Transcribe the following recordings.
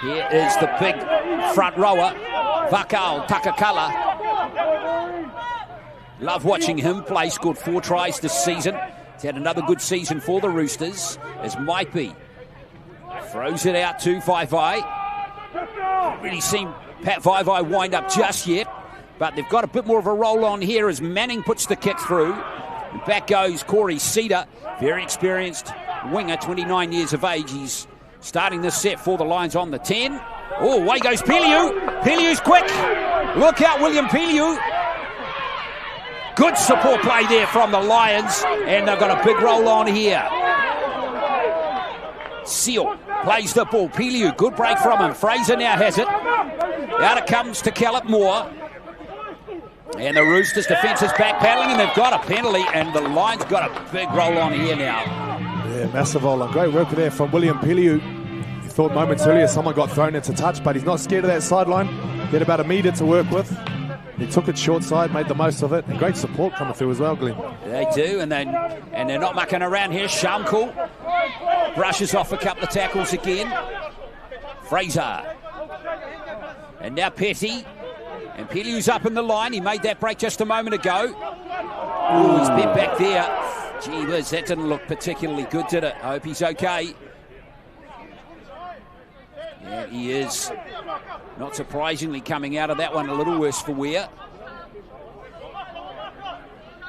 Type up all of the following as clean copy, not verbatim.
Here is the big front rower, Vakal Takakala. Love watching him play. Scored 4 tries this season. He's had another good season for the Roosters, as might be. Throws it out to Vaivai. Haven't really seen Pat Vaivai wind up just yet, but they've got a bit more of a roll on here as Manning puts the kick through. And back goes Corey Cedar, very experienced winger, 29 years of age. He's starting this set for the Lions on the 10. Oh, away goes Peliu. Peliu's quick. Look out, William Peliu. Good support play there from the Lions, and they've got a big roll on here. Seal plays the ball. Peliu, good break from him. Fraser now has it. Out it comes to Callum Moore. And the Roosters defence is backpedaling, and they've got a penalty, and the Lions got a big roll on here now. Yeah, massive roll on. Great work there from William Peliu. You thought moments earlier someone got thrown into touch, but he's not scared of that sideline. He had about a metre to work with. He took it short side, made the most of it, and great support coming through as well, Glenn. They do, and they're not mucking around here. Shamkul brushes off a couple of tackles again. Fraser. And now Petty. And Peliu's up in the line. He made that break just a moment ago. Oh, he's bent back there. Gee whiz, that didn't look particularly good, did it? I hope he's okay. Yeah, he is. Not surprisingly coming out of that one a little worse for wear.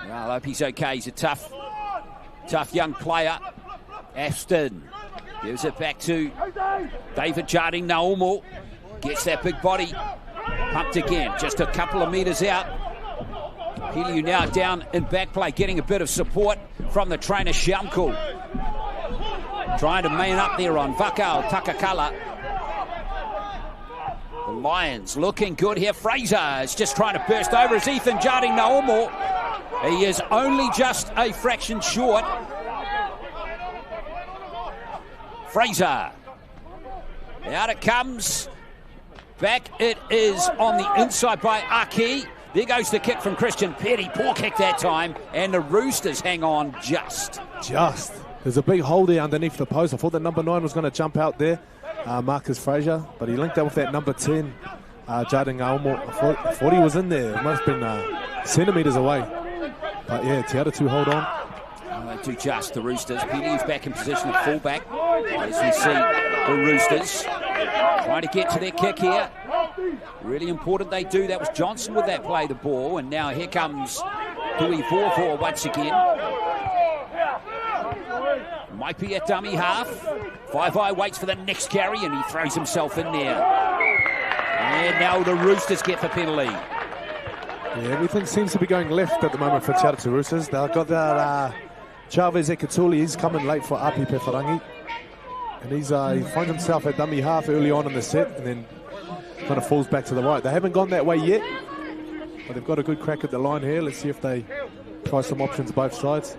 Well, I hope he's okay. He's a tough young player. Aston gives it back to David Jardine Naumo. Gets that big body. Pumped again, just a couple of metres out. Peliu now down in back play, getting a bit of support from the trainer Shamkul. Trying to man up there on Vakal Takakala. The Lions looking good here. Fraser is just trying to burst over as Ethan Jardine Naumo. He is only just a fraction short. Fraser. Out it comes. Back it is on the inside by Aki. There goes the kick from Christian Petty. Poor kick that time. And the Roosters hang on just. There's a big hole there underneath the post. I thought that number 9 was going to jump out there, Marcus Fraser. But he linked that with that number 10, Jardine Naumo. I thought he was in there. It must have been centimetres away. But yeah, Atatū hold on. They do just, the Roosters. Petty's back in position at fullback. As we see the Roosters trying to get to their kick here. Really important they do. That was Johnson with that play, the ball. And now here comes Hui Vorvor once again. Might be a dummy half. Vaivai waits for the next carry and he throws himself in there. And now the Roosters get the penalty. Yeah, everything seems to be going left at the moment for Atatū Roosters. They've got that Chavez Ekatuli. He's coming late for Api Pefarangi. And he finds himself at dummy half early on in the set and then kind of falls back to the right. They haven't gone that way yet, but they've got a good crack at the line here. Let's see if they try some options both sides.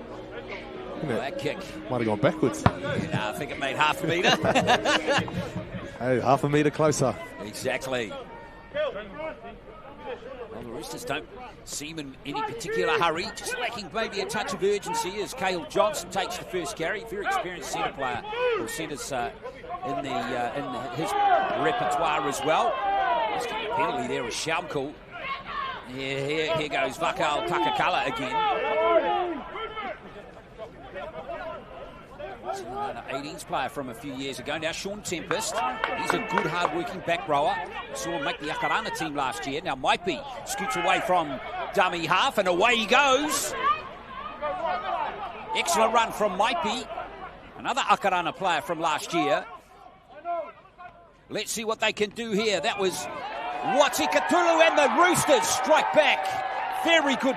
That kick might have gone backwards. I think it made half a metre. Hey, half a metre closer. Exactly. Well, the Roosters don't seem in any particular hurry, just lacking maybe a touch of urgency as Cale Johnson takes the first carry. Very experienced centre player, or centres in his repertoire as well. Let's get the penalty there with Shamkul. Yeah, here goes Vakal Takakala again. Another 18s player from a few years ago. Now Sean Tempest, he's a good hard-working back rower. Saw him make the Akarana team last year. Now Maipi scoots away from dummy half and away he goes. Excellent run from Maipi. Another Akarana player from last year. Let's see what they can do here. That was Watikatulu, and the Roosters strike back. Very good.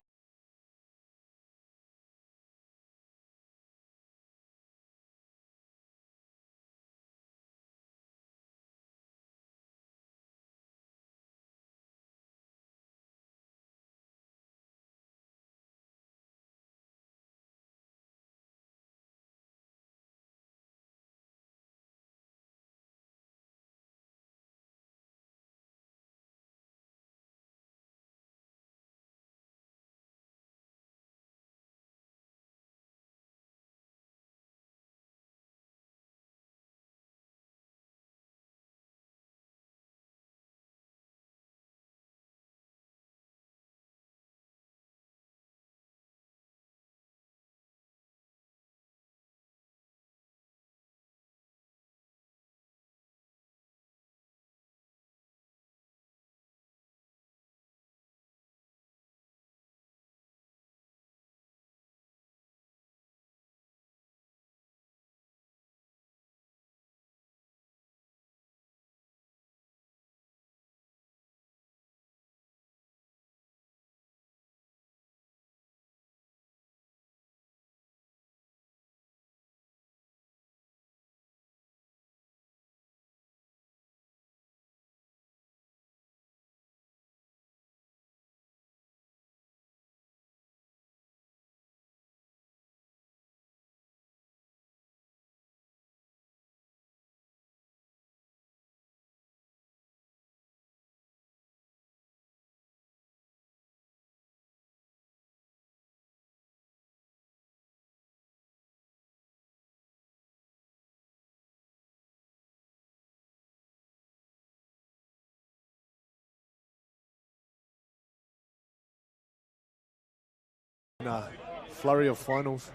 Flurry of finals.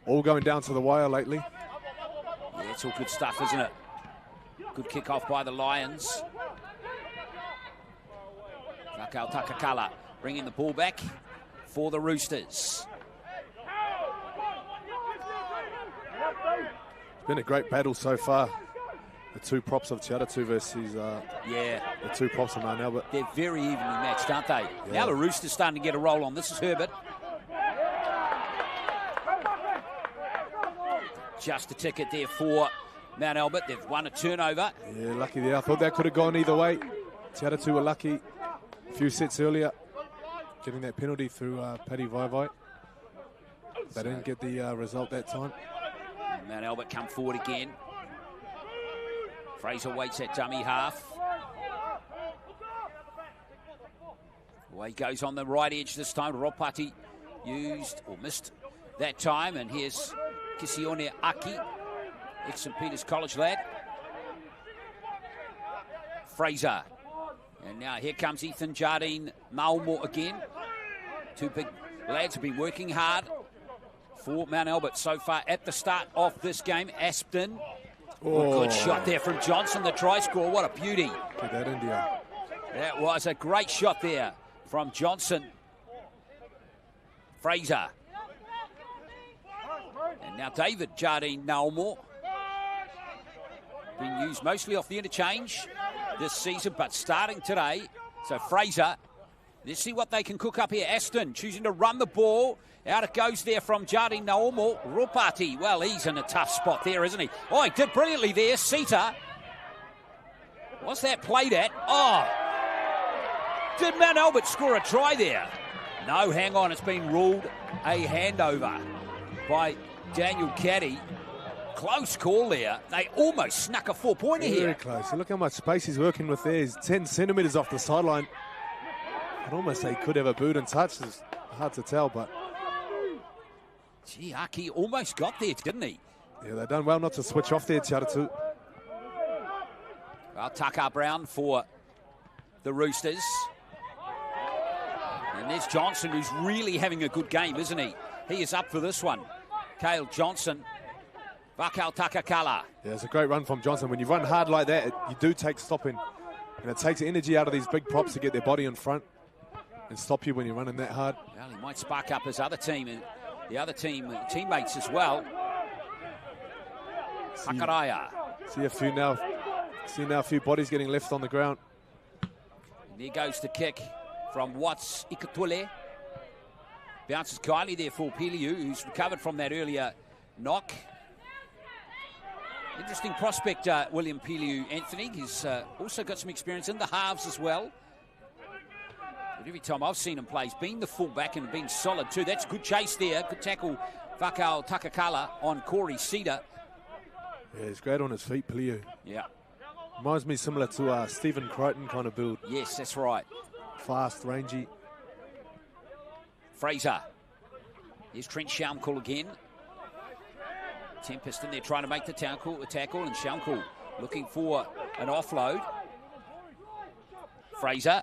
All going down to the wire lately. Yeah, it's all good stuff, isn't it? Good kick-off by the Lions. Vakau Takakala bringing the ball back for the Roosters. It's been a great battle so far. The two props of Atatu versus the two props of Mount Albert. They're very evenly matched, aren't they? Yeah. Now the Roosters starting to get a roll on. This is Herbert. Just a ticket there for Mount Albert. They've won a turnover. Yeah, lucky there. I thought that could have gone either way. Atatu were lucky a few sets earlier, getting that penalty through Paddy Vaivai. They didn't get the result that time. Mount Albert come forward again. Fraser waits at dummy half. Away goes on the right edge this time. Ropati used or missed that time. And here's Kisione Aki, ex-St. Peter's College lad. Fraser. And now here comes Ethan Jardine Maumo again. Two big lads have been working hard for Mount Albert so far at the start of this game. Aspden. Oh, good shot there from Johnson, the try scorer. What a beauty. Get that India. That was a great shot there from Johnson. Fraser. And now David Jardine Naumore. Being used mostly off the interchange this season, but starting today. So Fraser, let's see what they can cook up here. Aston choosing to run the ball. Out it goes there from Jardine Naumore. Rupati, well, he's in a tough spot there, isn't he? Oh, he did brilliantly there. Sita. What's that played at? Oh, did Mount Albert score a try there? No, hang on, it's been ruled a handover by Daniel Caddy. Close call there. They almost snuck a 4-pointer here. Very close. Look how much space he's working with there. He's 10 centimetres off the sideline. I'd almost say he could have a boot and touch. It's hard to tell, but... Gee, Aki almost got there, didn't he? Yeah, they've done well not to switch off there, Atatu. Well, Tucker Brown for the Roosters. And there's Johnson, who's really having a good game, isn't he? He is up for this one. Cale Johnson. Vakau Takakala. Yeah, it's a great run from Johnson. When you run hard like that, you do take stopping. And it takes energy out of these big props to get their body in front and stop you when you're running that hard. Well, he might spark up his other team, the other team teammates as well. Sakaraya. See now a few bodies getting left on the ground. And there goes the kick from Watts Ikatule. Bounces kindly there for Piliu, who's recovered from that earlier knock. Interesting prospect, William Piliu, Anthony. He's also got some experience in the halves as well. But every time I've seen him play, he's been the fullback and been solid too. That's good chase there. Good tackle, Vakau Takakala on Corey Cedar. Yeah, he's great on his feet, Piliu. Yeah. Reminds me similar to Stephen Crichton kind of build. Yes, that's right. Fast, rangy. Fraser. Here's Trent Schaumkuhl again. Tempest in there trying to make the tackle, and Schaumkuhl looking for an offload. Fraser.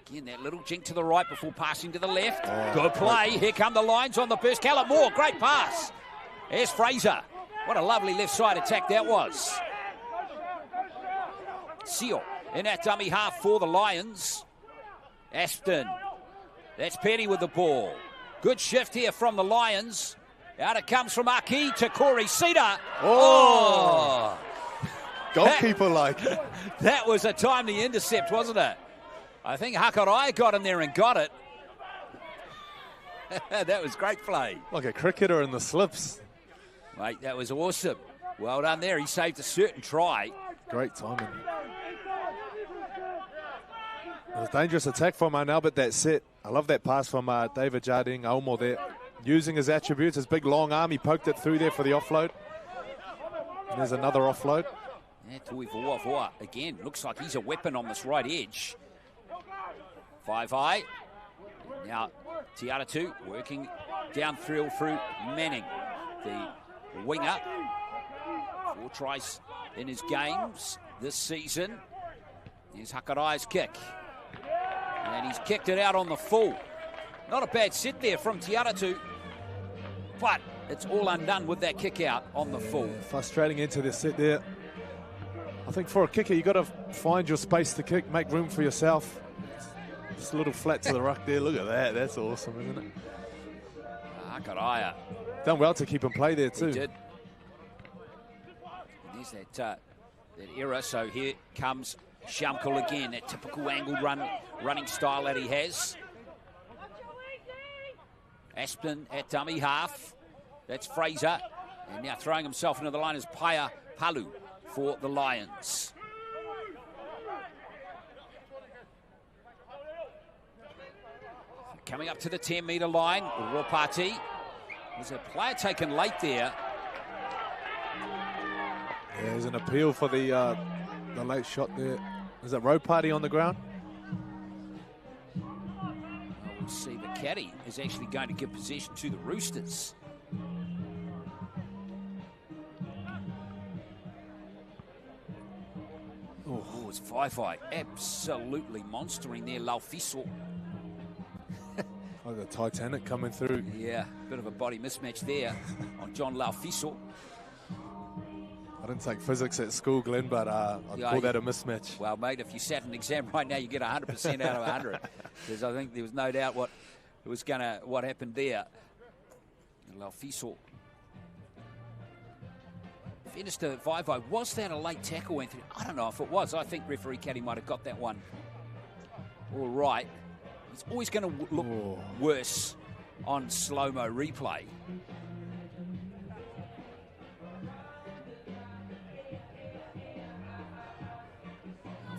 Again, that little jink to the right before passing to the left. Oh, good play. Here come the Lions on the burst. Callum Moore, great pass. There's Fraser. What a lovely left side attack that was. Seal in that dummy half for the Lions. Aston. That's Petty with the ball. Good shift here from the Lions. Out it comes from Aki to Corey Cedar. Oh! Goalkeeper like. That was a timely intercept, wasn't it? I think Hakarai got in there and got it. That was great play. Like a cricketer in the slips. Mate, that was awesome. Well done there. He saved a certain try. Great timing. It was a dangerous attack from Albert that set. I love that pass from David Jardine Aumore there. Using his attributes, his big long arm, he poked it through there for the offload. And there's another offload. Yeah, Tui Voa again. Looks like he's a weapon on this right edge. 5-eye. Now Atatu working down through Manning, the winger. 4 tries in his games this season. Here's Hakarai's kick. And he's kicked it out on the full. Not a bad set there from Atatu, but it's all undone with that kick out on the full. Frustrating into the set there. I think for a kicker, you've got to find your space to kick, make room for yourself. Just a little flat to the ruck there. Look at that. That's awesome, isn't it? Akaraya. Done well to keep him play there too. He did. There's that error. So here comes Shamkul again. That typical angled running style that he has. Aspen at dummy half. That's Fraser. And now throwing himself into the line is Paya Palu for the Lions. Coming up to the 10-metre line, Ropati. There's a player taken late there. Yeah, there's an appeal for the late shot there. Is that Ropati on the ground? We'll see. The caddy is actually going to give possession to the Roosters. Oh, it's Whaiwhai absolutely monstering there, Laufiso. Oh, the Titanic coming through. Yeah, bit of a body mismatch there on John Laufiso. I didn't take physics at school, Glenn, but I'd call that a mismatch. Well, mate, if you sat an exam right now, you get 100% out of 100. Because I think there was no doubt what happened there. Laufiso. Fairness to Whaiwhai, was that a late tackle, Anthony? I don't know if it was. I think referee Caddy might have got that one all right. It's always going to look worse on slow-mo replay.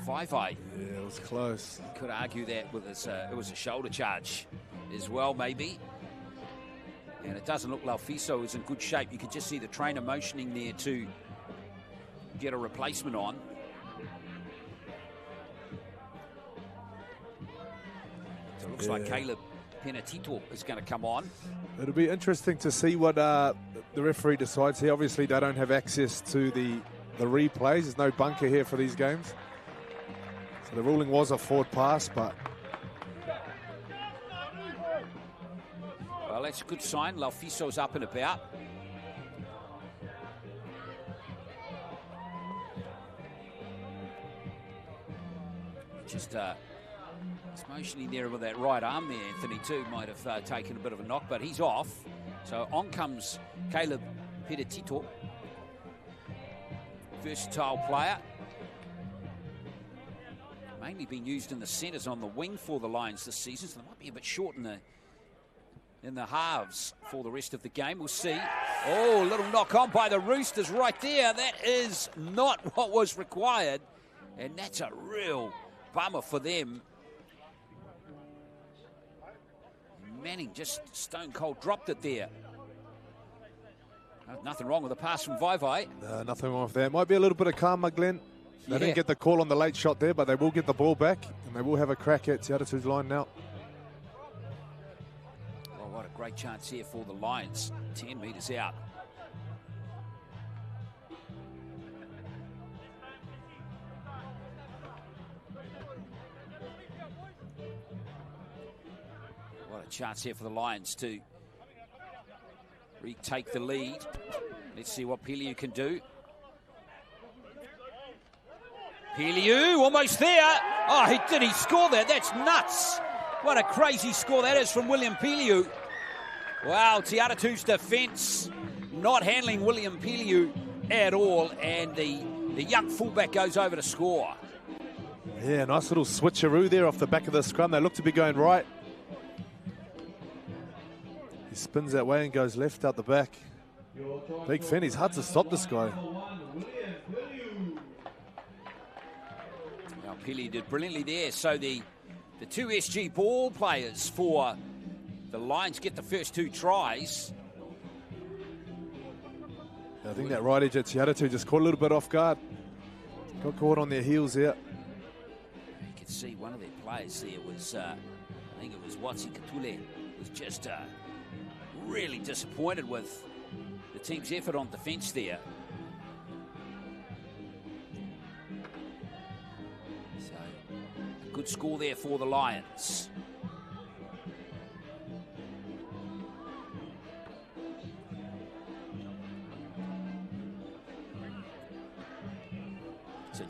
Whaiwhai. Yeah, it was close. Could argue that with his, it was a shoulder charge as well, maybe. And it doesn't look Laufiso is in good shape. You could just see the trainer motioning there to get a replacement on. So it looks like Caleb Penatito is going to come on. It'll be interesting to see what the referee decides here. Obviously, they don't have access to the replays. There's no bunker here for these games. So the ruling was a forward pass, but... Well, that's a good sign. Laufiso's up and about. Just it's motioning there with that right arm there, Anthony, too. Might have taken a bit of a knock, but he's off. So on comes Caleb Penatito. Versatile player. Mainly been used in the centres on the wing for the Lions this season, so they might be a bit short in the halves for the rest of the game. We'll see. Oh, a little knock on by the Roosters right there. That is not what was required, and that's a real bummer for them. Manning just stone cold dropped it there. Nothing wrong with the pass from Whaiwhai. Nothing wrong with that. Might be a little bit of karma, Glenn. They didn't get the call on the late shot there, but they will get the ball back, and they will have a crack at Atatu's line now. Oh, what a great chance here for the Lions. 10 metres out. What a chance here for the Lions to retake the lead. Let's see what Piliu can do. Piliu almost there. Oh, did he score there? That's nuts. What a crazy score that is from William Piliu. Wow, Atatu's defence not handling William Piliu at all, and the young fullback goes over to score. Yeah, nice little switcheroo there off the back of the scrum. They look to be going right. He spins that way and goes left out the back. Big Finn, he's hard to stop this guy. Now, Pili did brilliantly there. So the two SG ball players for the Lions get the first two tries. I think that right edge at Atatu just caught a little bit off guard. Got caught on their heels there. You can see one of their players there was, I think it was Watsi Katule, was just really disappointed with the team's effort on defence there. So, a good score there for the Lions.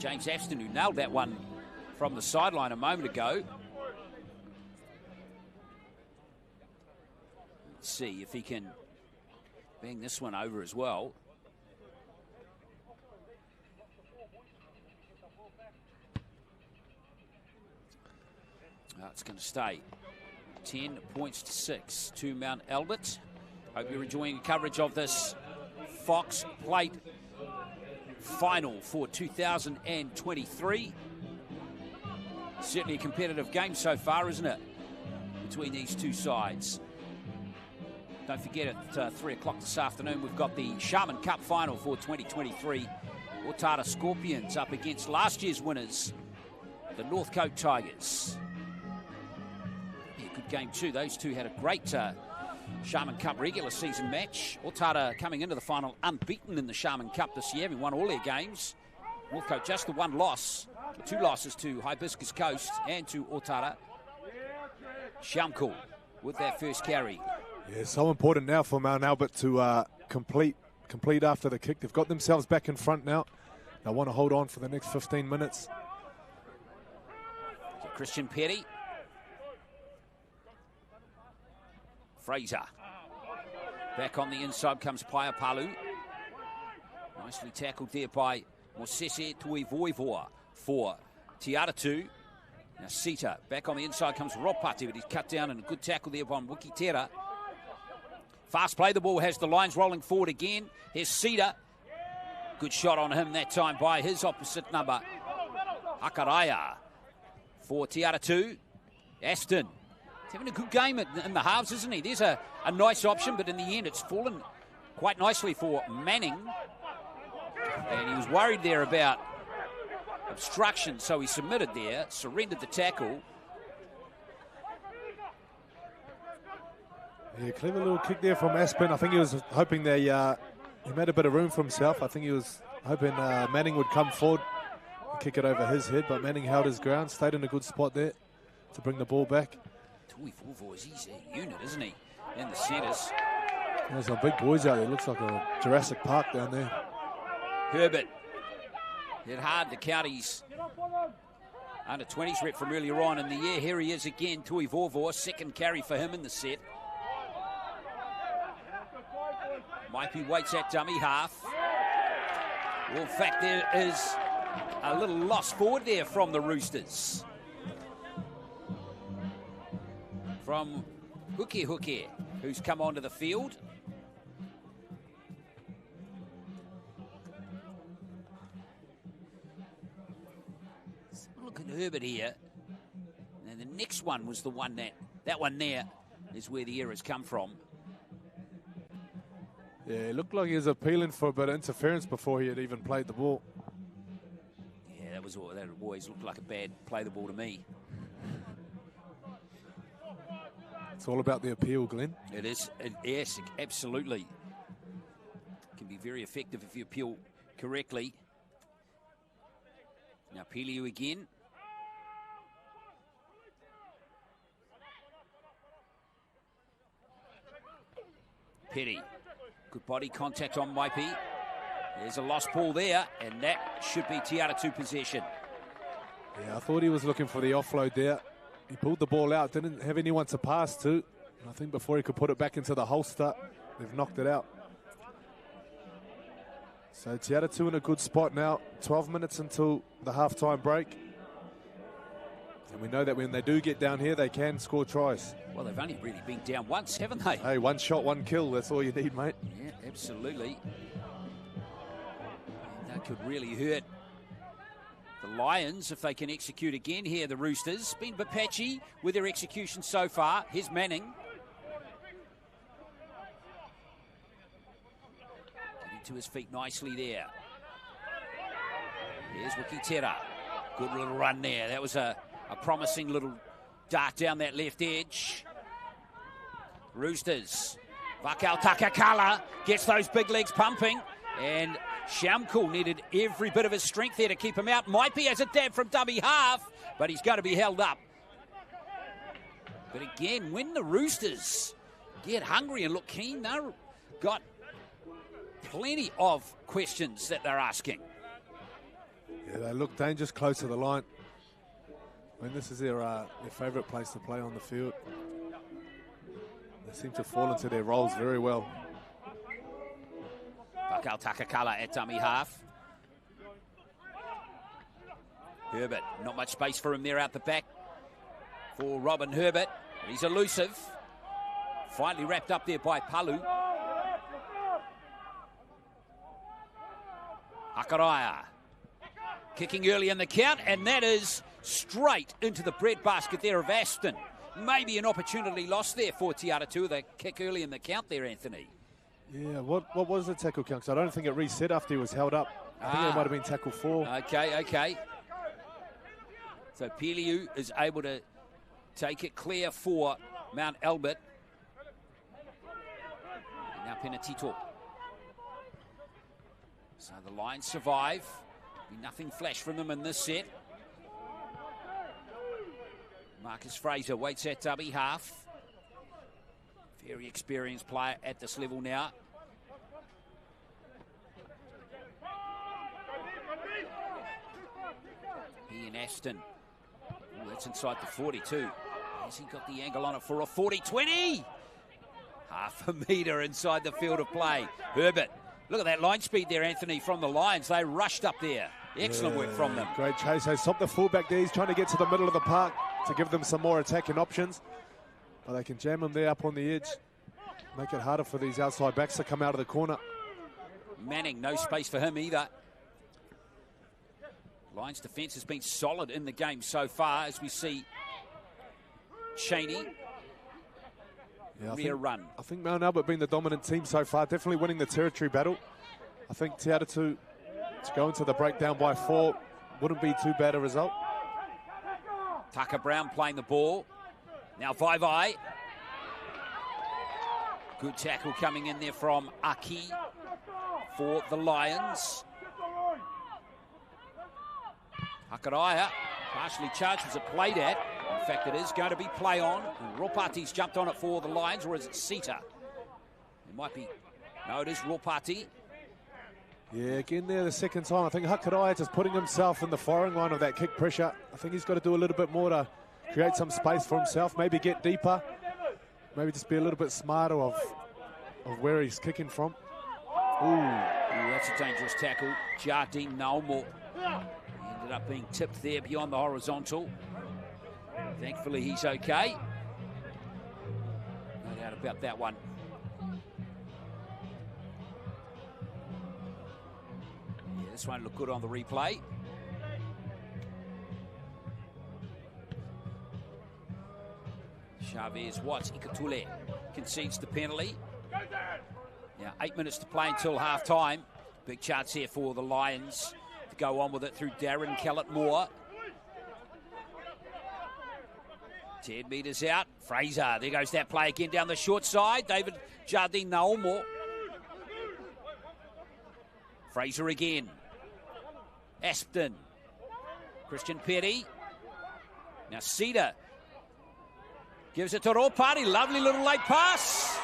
James Afston, who nailed that one from the sideline a moment ago. Let's see if he can bang this one over as well. It's going to stay 10 points to 6 to Mount Albert. Hope you're enjoying coverage of this Fox Plate final for 2023. Certainly a competitive game so far, isn't it, between these two sides? Don't forget at 3 o'clock this afternoon, we've got the Sharman Cup final for 2023. Otara Scorpions up against last year's winners, the Northcote Tigers. Yeah, good game too. Those two had a great Sharman Cup regular season match. Otara coming into the final unbeaten in the Sharman Cup this year, having won all their games. Northcote just the one loss, the 2 losses to Hibiscus Coast and to Otara. Shamkul with that first carry. Yeah, so important now for Mount Albert to complete after the kick. They've got themselves back in front now. They want to hold on for the next 15 minutes. So Christian Petty. Fraser. Back on the inside comes Paiapalu. Nicely tackled there by Mosese Tuivoivoa for Atatū. Now Sita. Back on the inside comes Ropati, but he's cut down and a good tackle there by Wikitera. Fast play, the ball has the lines rolling forward again. Here's Sita. Good shot on him that time by his opposite number, Hakaraya. For Atatū. Aston. He's having a good game in the halves, isn't he? There's a nice option, but in the end it's fallen quite nicely for Manning. And he was worried there about obstruction, so he submitted there, surrendered the tackle. Yeah, clever little kick there from Aspen. I think he was hoping he made a bit of room for himself. I think he was hoping Manning would come forward and kick it over his head, but Manning held his ground, stayed in a good spot there to bring the ball back. He's a unit, isn't he, in the centres. There's some big boys out there. Looks like a Jurassic Park down there. Herbert hit hard the counties under 20s rep from earlier on in the year. Here he is again, Tuivoivoa, second carry for him in the set. Maipi waits at dummy half. Well, in fact, there is a little loss forward there from the Roosters. From Huke, who's come onto the field. Look at Herbert here. And the next one was the one that one there is where the errors come from. Yeah, it looked like he was appealing for a bit of interference before he had even played the ball. Yeah, that always looked like a bad play the ball to me. It's all about the appeal, Glenn. It is. Yes, absolutely. It can be very effective if you appeal correctly. Now Peliu again. Petty. Good body contact on Maipi. There's a lost ball there, and that should be Atatū possession. Yeah, I thought he was looking for the offload there. He pulled the ball out, didn't have anyone to pass to. I think before he could put it back into the holster, they've knocked it out. So Atatū in a good spot now. 12 minutes until the halftime break. And we know that when they do get down here, they can score tries. Well, they've only really been down once, haven't they? Hey, one shot, one kill. That's all you need, mate. Yeah, absolutely. And that could really hurt the Lions if they can execute again here. The Roosters been a bit patchy with their execution so far. Here's Manning. Getting to his feet nicely there. Here's Wikitera. Good little run there. That was a promising little dart down that left edge. Roosters. Vakau Takakala gets those big legs pumping. And Shamkul needed every bit of his strength there to keep him out. Maipi has a dab from dummy half, but he's going to be held up. But again, when the Roosters get hungry and look keen, they've got plenty of questions that they're asking. Yeah, Yeah, they look dangerous close to the line. I mean, this is their favourite place to play on the field. They seem to fall into their roles very well. Pakal Takakala at dummy half. Herbert, not much space for him there out the back for Robin Herbert. He's elusive. Finally wrapped up there by Palu. Hakaraia kicking early in the count, and that is straight into the breadbasket there of Aston. Maybe an opportunity lost there for Te Atatū. The kick early in the count there, Anthony. Yeah, what was the tackle count? 'Cause I don't think it reset after he was held up. I think it might have been tackle 4. Okay. So Piliu is able to take it clear for Mount Albert. And now Penatito. So the Lions survive. Be nothing flash from them in this set. Marcus Fraser waits at dummy half. Very experienced player at this level now. Ian Aston. Ooh, that's inside the 42. Has he got the angle on it for a 40-20? Half a metre inside the field of play. Herbert. Look at that line speed there, Anthony, from the Lions. They rushed up there. Excellent work from them. Great chase. They stopped the fullback there. He's trying to get to the middle of the park to give them some more attacking options. But they can jam him there up on the edge. Make it harder for these outside backs to come out of the corner. Manning, no space for him either. Lions defence has been solid in the game so far, as we see Cheney. Rear run. I think Mount Albert being the dominant team so far, definitely winning the territory battle. I think Te Atatū to go into the breakdown by 4 wouldn't be too bad a result. Tucker Brown playing the ball. Now Vaivai. Good tackle coming in there from Aki for the Lions. Hakaraia, partially charged, was it played at? In fact, it is going to be play on. And Ropati's jumped on it for the Lions, or is it Sita? It might be. No, it is Ropati. Yeah, again there the second time. I think Hakaraia just putting himself in the firing line of that kick pressure. I think he's got to do a little bit more to create some space for himself. Maybe get deeper. Maybe just be a little bit smarter of where he's kicking from. Ooh, that's a dangerous tackle. Jardine Naumor. He ended up being tipped there beyond the horizontal. Thankfully, he's okay. No doubt about that one. Yeah, this one looked good on the replay. Chavez Watts, Ikatule concedes the penalty. Now 8 minutes to play until half-time. Big chance here for the Lions to go on with it through Darren Kellett-Moore. 10 metres out. Fraser, there goes that play again down the short side. David Jardine Naumor. Fraser again. Aspton. Christian Petty. Now Cedar gives it to Ropati. Lovely little late pass.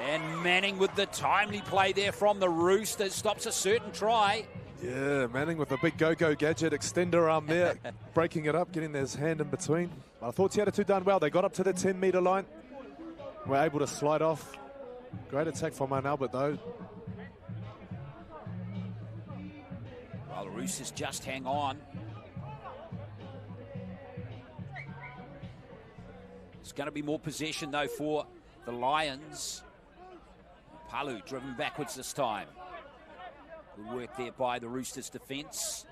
And Manning with the timely play there from the Roosters. Stops a certain try. Yeah, Manning with a big go-go gadget extender arm there. Breaking it up, getting his hand in between. But I thought Te Atatū done well. They got up to the 10-metre line. Were able to slide off. Great attack from Mount Albert, though. Well, the Roosters just hang on. It's going to be more possession, though, for the Lions. Palu driven backwards this time. Good work there by the Roosters defence.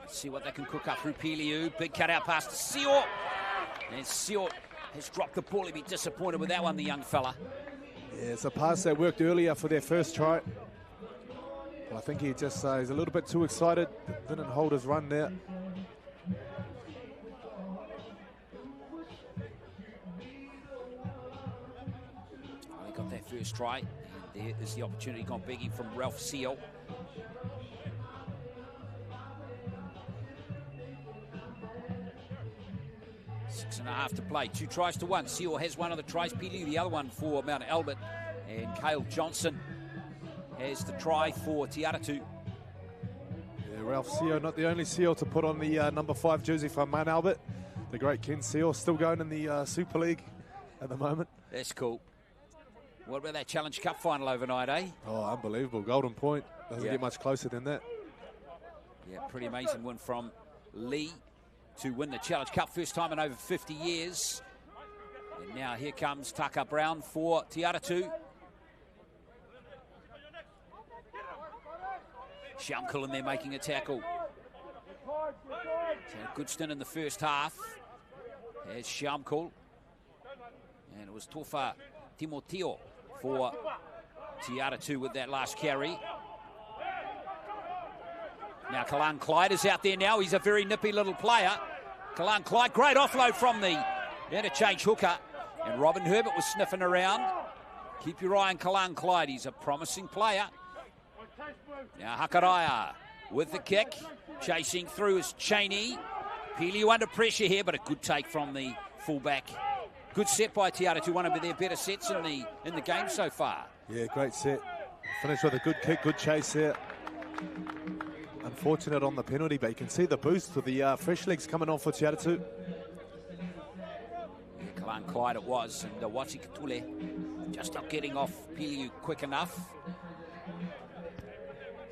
Let's see what they can cook up through Piliu. Big cutout pass to Seo. And Seo has dropped the ball. He'd be disappointed with that one, the young fella. Yeah, it's a pass that worked earlier for their first try. But I think he just he's a little bit too excited. Didn't hold his run there. They got their first try. And there is the opportunity gone begging from Ralph Seal. Six and a half to play. 2 tries to 1. Seal has one of the tries. Pili the other one for Mount Albert. And Cale Johnson has the try for Te Atatū. Ralph Seo, not the only Seo to put on the number 5 jersey for Mount Albert. The great Ken Seo, still going in the Super League at the moment. That's cool. What about that Challenge Cup final overnight, eh? Oh, unbelievable. Golden Point. Doesn't get much closer than that. Yeah, pretty amazing win from Lee to win the Challenge Cup. First time in over 50 years. And now here comes Taka Brown for Te Atatū. Shamkul in there making a tackle. He's had a good stint in the first half. There's Shamkul. And it was Tofa Timoteo for Te Atatū with that last carry. Now Kalan Clyde is out there now. He's a very nippy little player. Kalan Clyde, great offload from the interchange hooker. And Robin Herbert was sniffing around. Keep your eye on Kalan Clyde. He's a promising player. Now Hakaraya with the kick. Chasing through is Cheney. Piliu under pressure here, but a good take from the fullback. Good set by Te Atatū, one of their better sets in the game so far. Yeah, great set. Finished with a good kick, good chase there. Unfortunate on the penalty, but you can see the boost with the fresh legs coming on for Te Atatū. Yeah, Kalan Clyde it was, and Wati Katule just not getting off Piliu quick enough.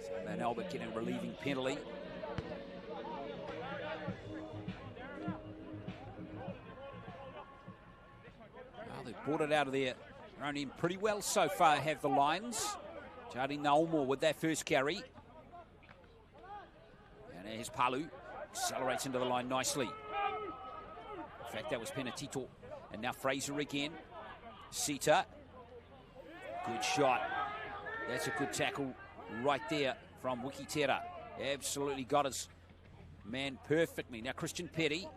So Mount Albert getting a relieving penalty. They've brought it out of there. They're only in pretty well so far, have the Lions. Jardine Naumore with that first carry. And here's Palu. Accelerates into the line nicely. In fact, that was Penatito. And now Fraser again. Sita. Good shot. That's a good tackle right there from Wikitera. Absolutely got his man perfectly. Now Christian Petty.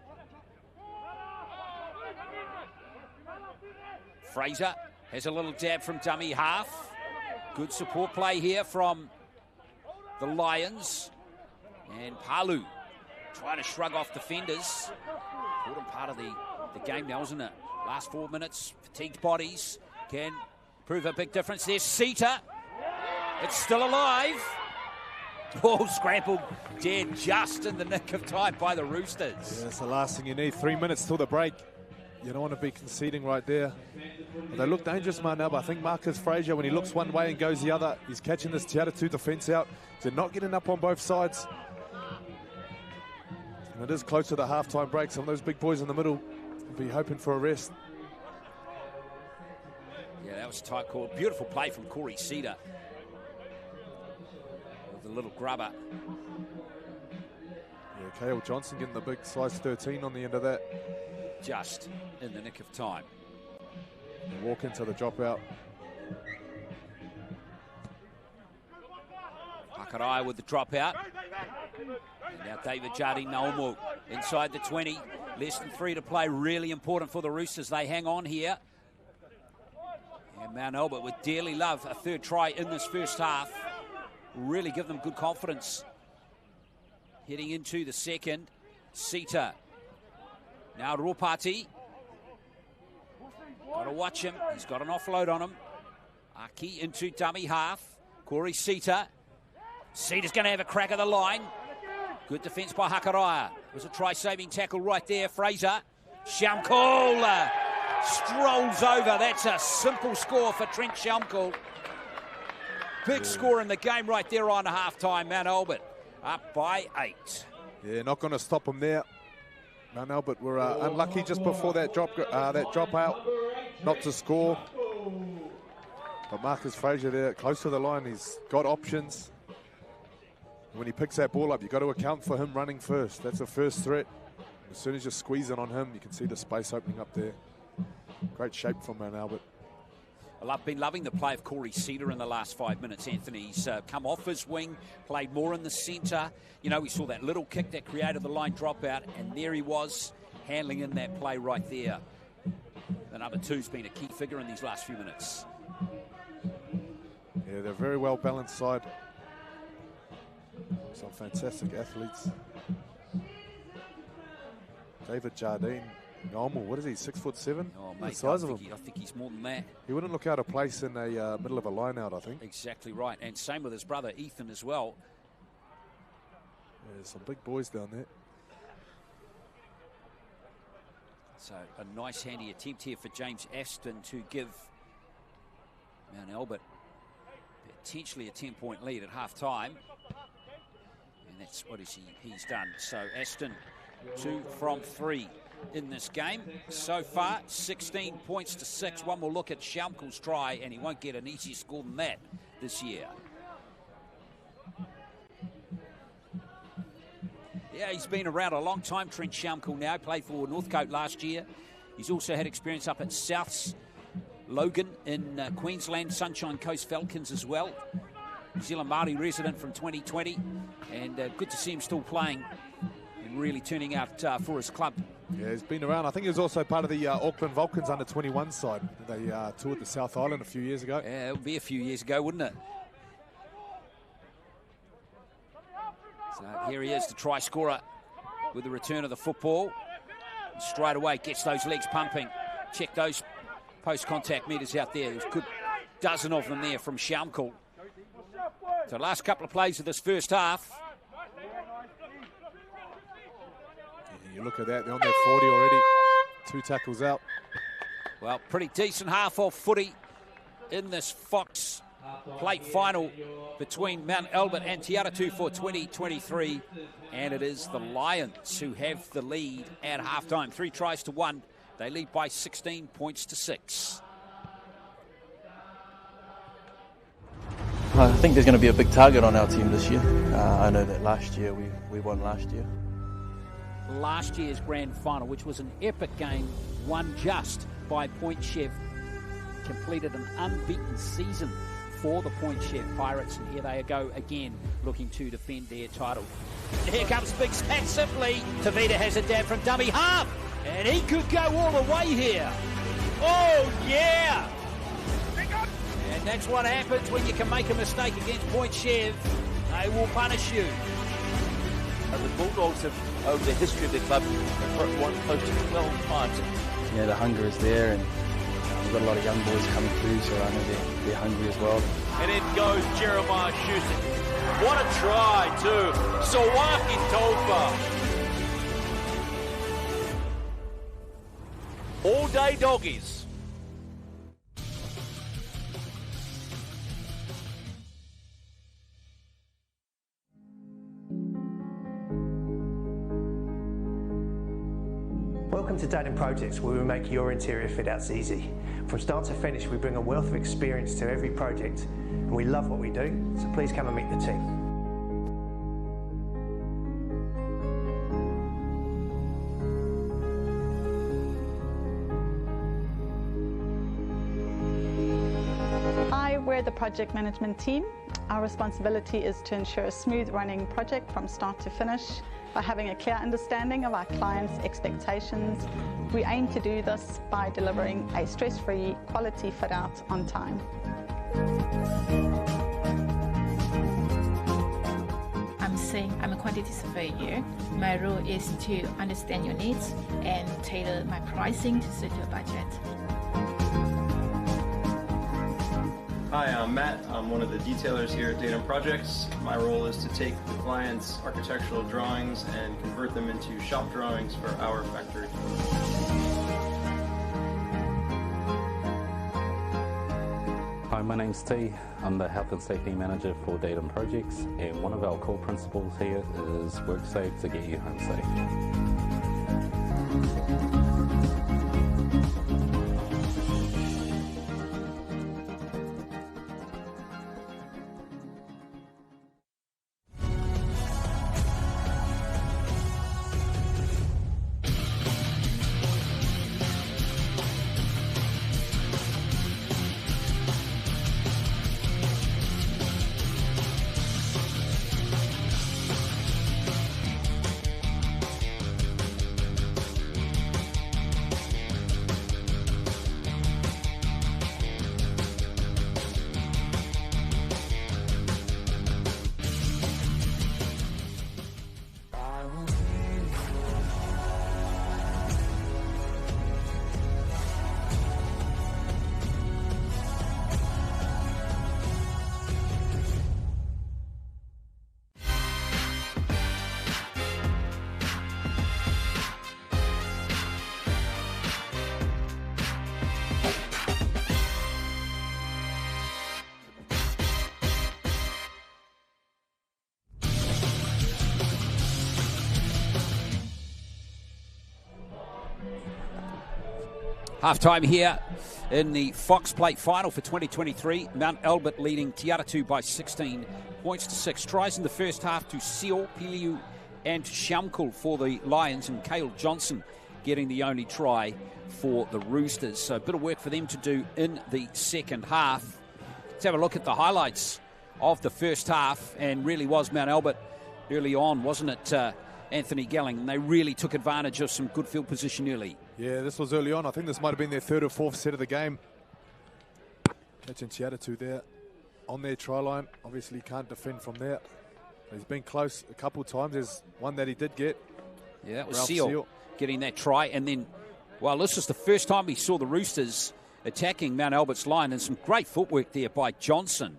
Fraser has a little dab from dummy half. Good support play here from the Lions. And Palu trying to shrug off defenders. Important part of the game now, isn't it? Last 4 minutes, fatigued bodies can prove a big difference. There's Sita. It's still alive. Oh, scrambled dead just in the nick of time by the Roosters. Yeah, that's the last thing you need. 3 minutes till the break. You don't want to be conceding right there. But they look dangerous, man, now, but I think Marcus Fraser, when he looks one way and goes the other, he's catching this Te Atatū defence out. They're not getting up on both sides. And it is close to the halftime break. Some of those big boys in the middle will be hoping for a rest. Yeah, that was a tight call. Beautiful play from Corey Cedar. With the little grubber. Yeah, Cale Johnson getting the big size 13 on the end of that. Just in the nick of time. And walk into the dropout. Hakaraya with the dropout. And now David Jardine Naumore inside the 20. Less than 3 to play. Really important for the Roosters. They hang on here. And Mount Albert would dearly love a third try in this first half. Really give them good confidence. Heading into the second. Sita. Now Ropati. Got to watch him. He's got an offload on him. Aki into dummy half. Corey Sita. Sita's going to have a crack at the line. Good defence by Hakaraya. It was a try-saving tackle right there. Fraser. Shamkul strolls over. That's a simple score for Trent Shamkul. Big score in the game right there on half-time. Mount Albert up by 8. Yeah, not going to stop him there. Mount Albert were unlucky just before that dropout, not to score. But Marcus Fraser there, close to the line, he's got options. When he picks that ball up, you've got to account for him running first. That's the first threat. As soon as you squeeze it on him, you can see the space opening up there. Great shape from Mount Albert. I've been loving the play of Corey Cedar in the last 5 minutes, Anthony. He's come off his wing, played more in the centre. You know, we saw that little kick that created the line dropout, and there he was, handling in that play right there. The number 2's been a key figure in these last few minutes. Yeah, they're a very well-balanced side. Some fantastic athletes. David Jardine. Normal, what is he, 6'7"? Oh, mate, the size of him. I think he's more than that. He wouldn't look out of place in a middle of a line out, I think. Exactly right. And same with his brother, Ethan, as well. There's some big boys down there. So a nice handy attempt here for James Aston to give Mount Albert potentially a 10-point lead at half-time. And that's what he's done. So Aston 2 from 3 in this game. So far, 16 points to 6. One more look at Schaumkel's try, and he won't get an easier score than that this year. Yeah, he's been around a long time, Trent Schaumkel now. Played for Northcote last year. He's also had experience up at Souths Logan in Queensland, Sunshine Coast Falcons as well. New Zealand Māori resident from 2020. And good to see him still playing and really turning out for his club. Yeah, he's been around. I think he was also part of the Auckland Vulcans under-21 side. They toured the South Island a few years ago. Yeah, it would be a few years ago, wouldn't it? So here he is, the try scorer, with the return of the football. And straight away gets those legs pumping. Check those post-contact meters out there. There's a good dozen of them there from Schaumkel. So last couple of plays of this first half. Yeah, you look at that, they're on their 40 already. 2 tackles out. Well, pretty decent half-off footy in this Fox Plate final between Mount Albert and Te Atatū for 2023, and it is the Lions who have the lead at halftime. 3 tries to 1. They lead by 16 points to 6. I think there's going to be a big target on our team this year. I know that last year we won last year. Last year's grand final, which was an epic game, won just by Point Chef, completed an unbeaten season for the Point Chef Pirates, and here they go again, looking to defend their title. Here comes Big Stat Simply. Tavita has a dab from dummy half, and he could go all the way here. Oh, yeah! And that's what happens when you can make a mistake against Point Chef. They will punish you. And the Bulldogs have, over the history of their club, have won close to 12 times. Yeah, the hunger is there, and we've got a lot of young boys coming through, so I know they're hungry as well. And in goes Jeremiah Shusik. What a try, too. Sawaki Topa. All day doggies. Welcome to Datum Projects, where we make your interior fit outs easy. From start to finish, we bring a wealth of experience to every project, and we love what we do, so please come and meet the team. Hi, we're the project management team. Our responsibility is to ensure a smooth running project from start to finish. By having a clear understanding of our clients' expectations, we aim to do this by delivering a stress-free, quality fit-out on time. I'm Singh. I'm a quantity surveyor. My role is to understand your needs and tailor my pricing to suit your budget. Hi, I'm Matt. I'm one of the detailers here at Datum Projects. My role is to take the client's architectural drawings and convert them into shop drawings for our factory. Hi, my name's T. I'm the Health and Safety Manager for Datum Projects, and one of our core principles here is work safe to get you home safe. Half-time here in the Fox Plate final for 2023. Mount Albert leading Atatū by 16 points to 6. Tries in the first half to Seal, Piliu and Shamkul for the Lions, and Cale Johnson getting the only try for the Roosters. So a bit of work for them to do in the second half. Let's have a look at the highlights of the first half, and really was Mount Albert early on, wasn't it, Anthony Gelling? And they really took advantage of some good field position early. Yeah, this was early on. I think this might have been their third or fourth set of the game. Catching Atatū there on their try line. Obviously can't defend from there. He's been close a couple of times. There's one that he did get. Yeah, that was Seal getting that try. And then, well, this is the first time we saw the Roosters attacking Mount Albert's line, and some great footwork there by Johnson.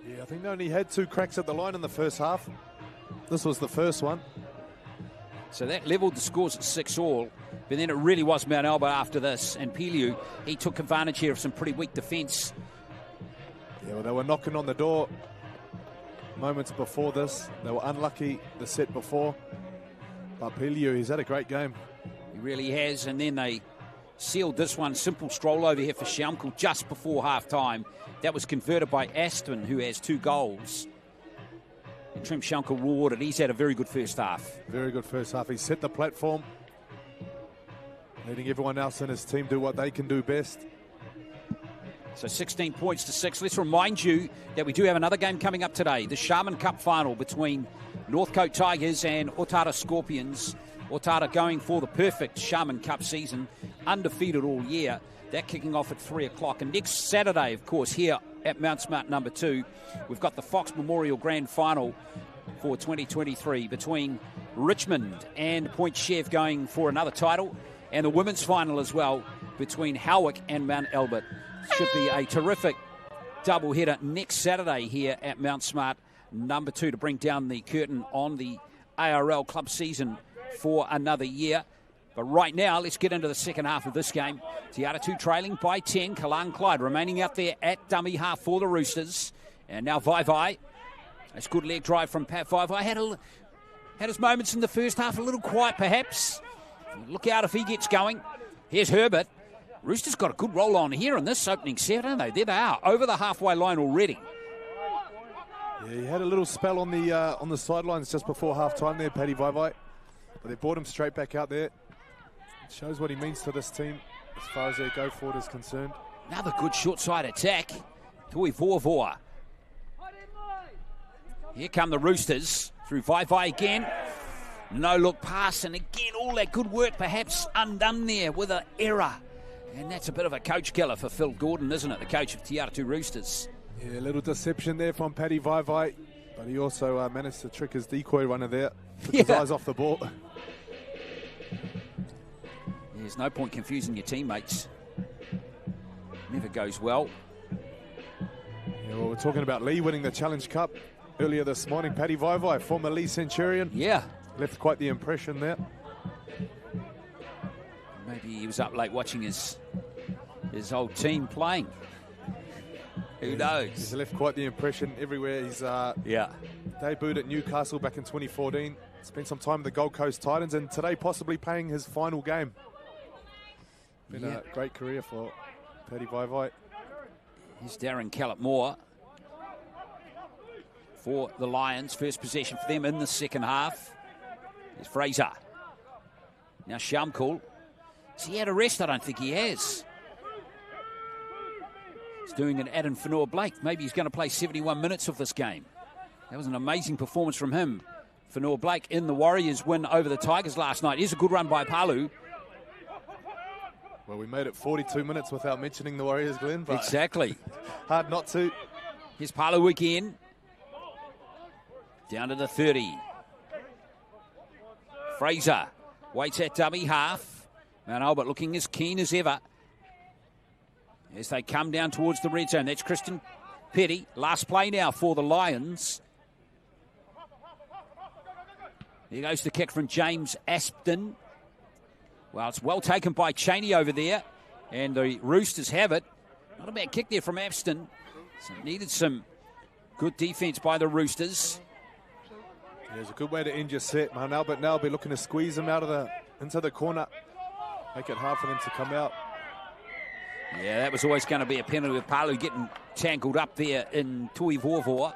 Yeah, I think they only had 2 cracks at the line in the first half. This was the first one. So that levelled the scores at 6-all. But then it really was Mount Albert after this. And Piliu, he took advantage here of some pretty weak defence. Yeah, well, they were knocking on the door moments before this. They were unlucky the set before. But Piliu, he's had a great game. He really has. And then they sealed this one. Simple stroll over here for Shamkul just before half-time. That was converted by Aston, who has 2 goals. And Trim Shamkul rewarded. He's had a very good first half. Very good first half. He set the platform, letting everyone else in his team do what they can do best. So 16 points to 6. Let's remind you that we do have another game coming up today. The Sharman Cup final between Northcote Tigers and Otara Scorpions. Otara going for the perfect Sharman Cup season, undefeated all year. That kicking off at 3 o'clock. And next Saturday, of course, here at Mount Smart number 2, we've got the Fox Memorial Grand Final for 2023 between Richmond and Point Chev going for another title, and the women's final as well between Howick and Mount Albert. Should be a terrific double-header next Saturday here at Mount Smart number 2 to bring down the curtain on the ARL club season for another year. But right now, let's get into the second half of this game. Atatū trailing by 10. Kalan Clyde remaining out there at dummy half for the Roosters. And now Vaivai. That's good leg drive from Pat Vaivai. Had his moments in the first half, a little quiet perhaps. Look out if he gets going. Here's Herbert. Roosters got a good roll on here in this opening set, haven't they? There they are, over the halfway line already. Yeah, he had a little spell on the sidelines just before half-time there, Paddy Vaivai. But they brought him straight back out there. It shows what he means to this team as far as their go forward is concerned. Another good short-side attack. Tui Voa. Here come the Roosters through Vaivai again. No-look pass, and again, all that good work perhaps undone there with an error. And that's a bit of a coach killer for Phil Gordon, isn't it, the coach of Atatū Roosters? Yeah, a little deception there from Paddy Vaivai, but he also managed to trick his decoy runner there. Took his eyes off the ball. There's no point confusing your teammates. Never goes well. Yeah, well, we're talking about Lee winning the Challenge Cup earlier this morning. Paddy Vaivai, former Lee Centurion. Yeah. Left quite the impression there. Maybe he was up late watching his old team playing. Who knows? He's left quite the impression everywhere. He's debuted at Newcastle back in 2014. Spent some time with the Gold Coast Titans, and today possibly playing his final game. Been a great career for Paddy Vaivai. Here's Darren Callett-Moore for the Lions. First possession for them in the second half. Here's Fraser. Now Shamkul. Has he had a rest? I don't think he has. He's doing an Adam Fanua-Blake. Maybe he's going to play 71 minutes of this game. That was an amazing performance from him. Fanua-Blake in the Warriors win over the Tigers last night. Here's a good run by Palu. Well, we made it 42 minutes without mentioning the Warriors, Glenn. But exactly. Hard not to. Here's Palu again. Down to the 30. Fraser waits at dummy half. Mount Albert looking as keen as ever as they come down towards the red zone. That's Christian Petty. Last play now for the Lions. There goes the kick from James Aspden. Well, it's well taken by Cheney over there, and the Roosters have it. Not a bad kick there from Aspden. So needed some good defence by the Roosters. Yeah, it's a good way to end your set. Mount Albert now will be looking to squeeze him into the corner Make it hard for them to come out. Yeah, that was always going to be a penalty with Palu getting tangled up there in Tui Vorvoa.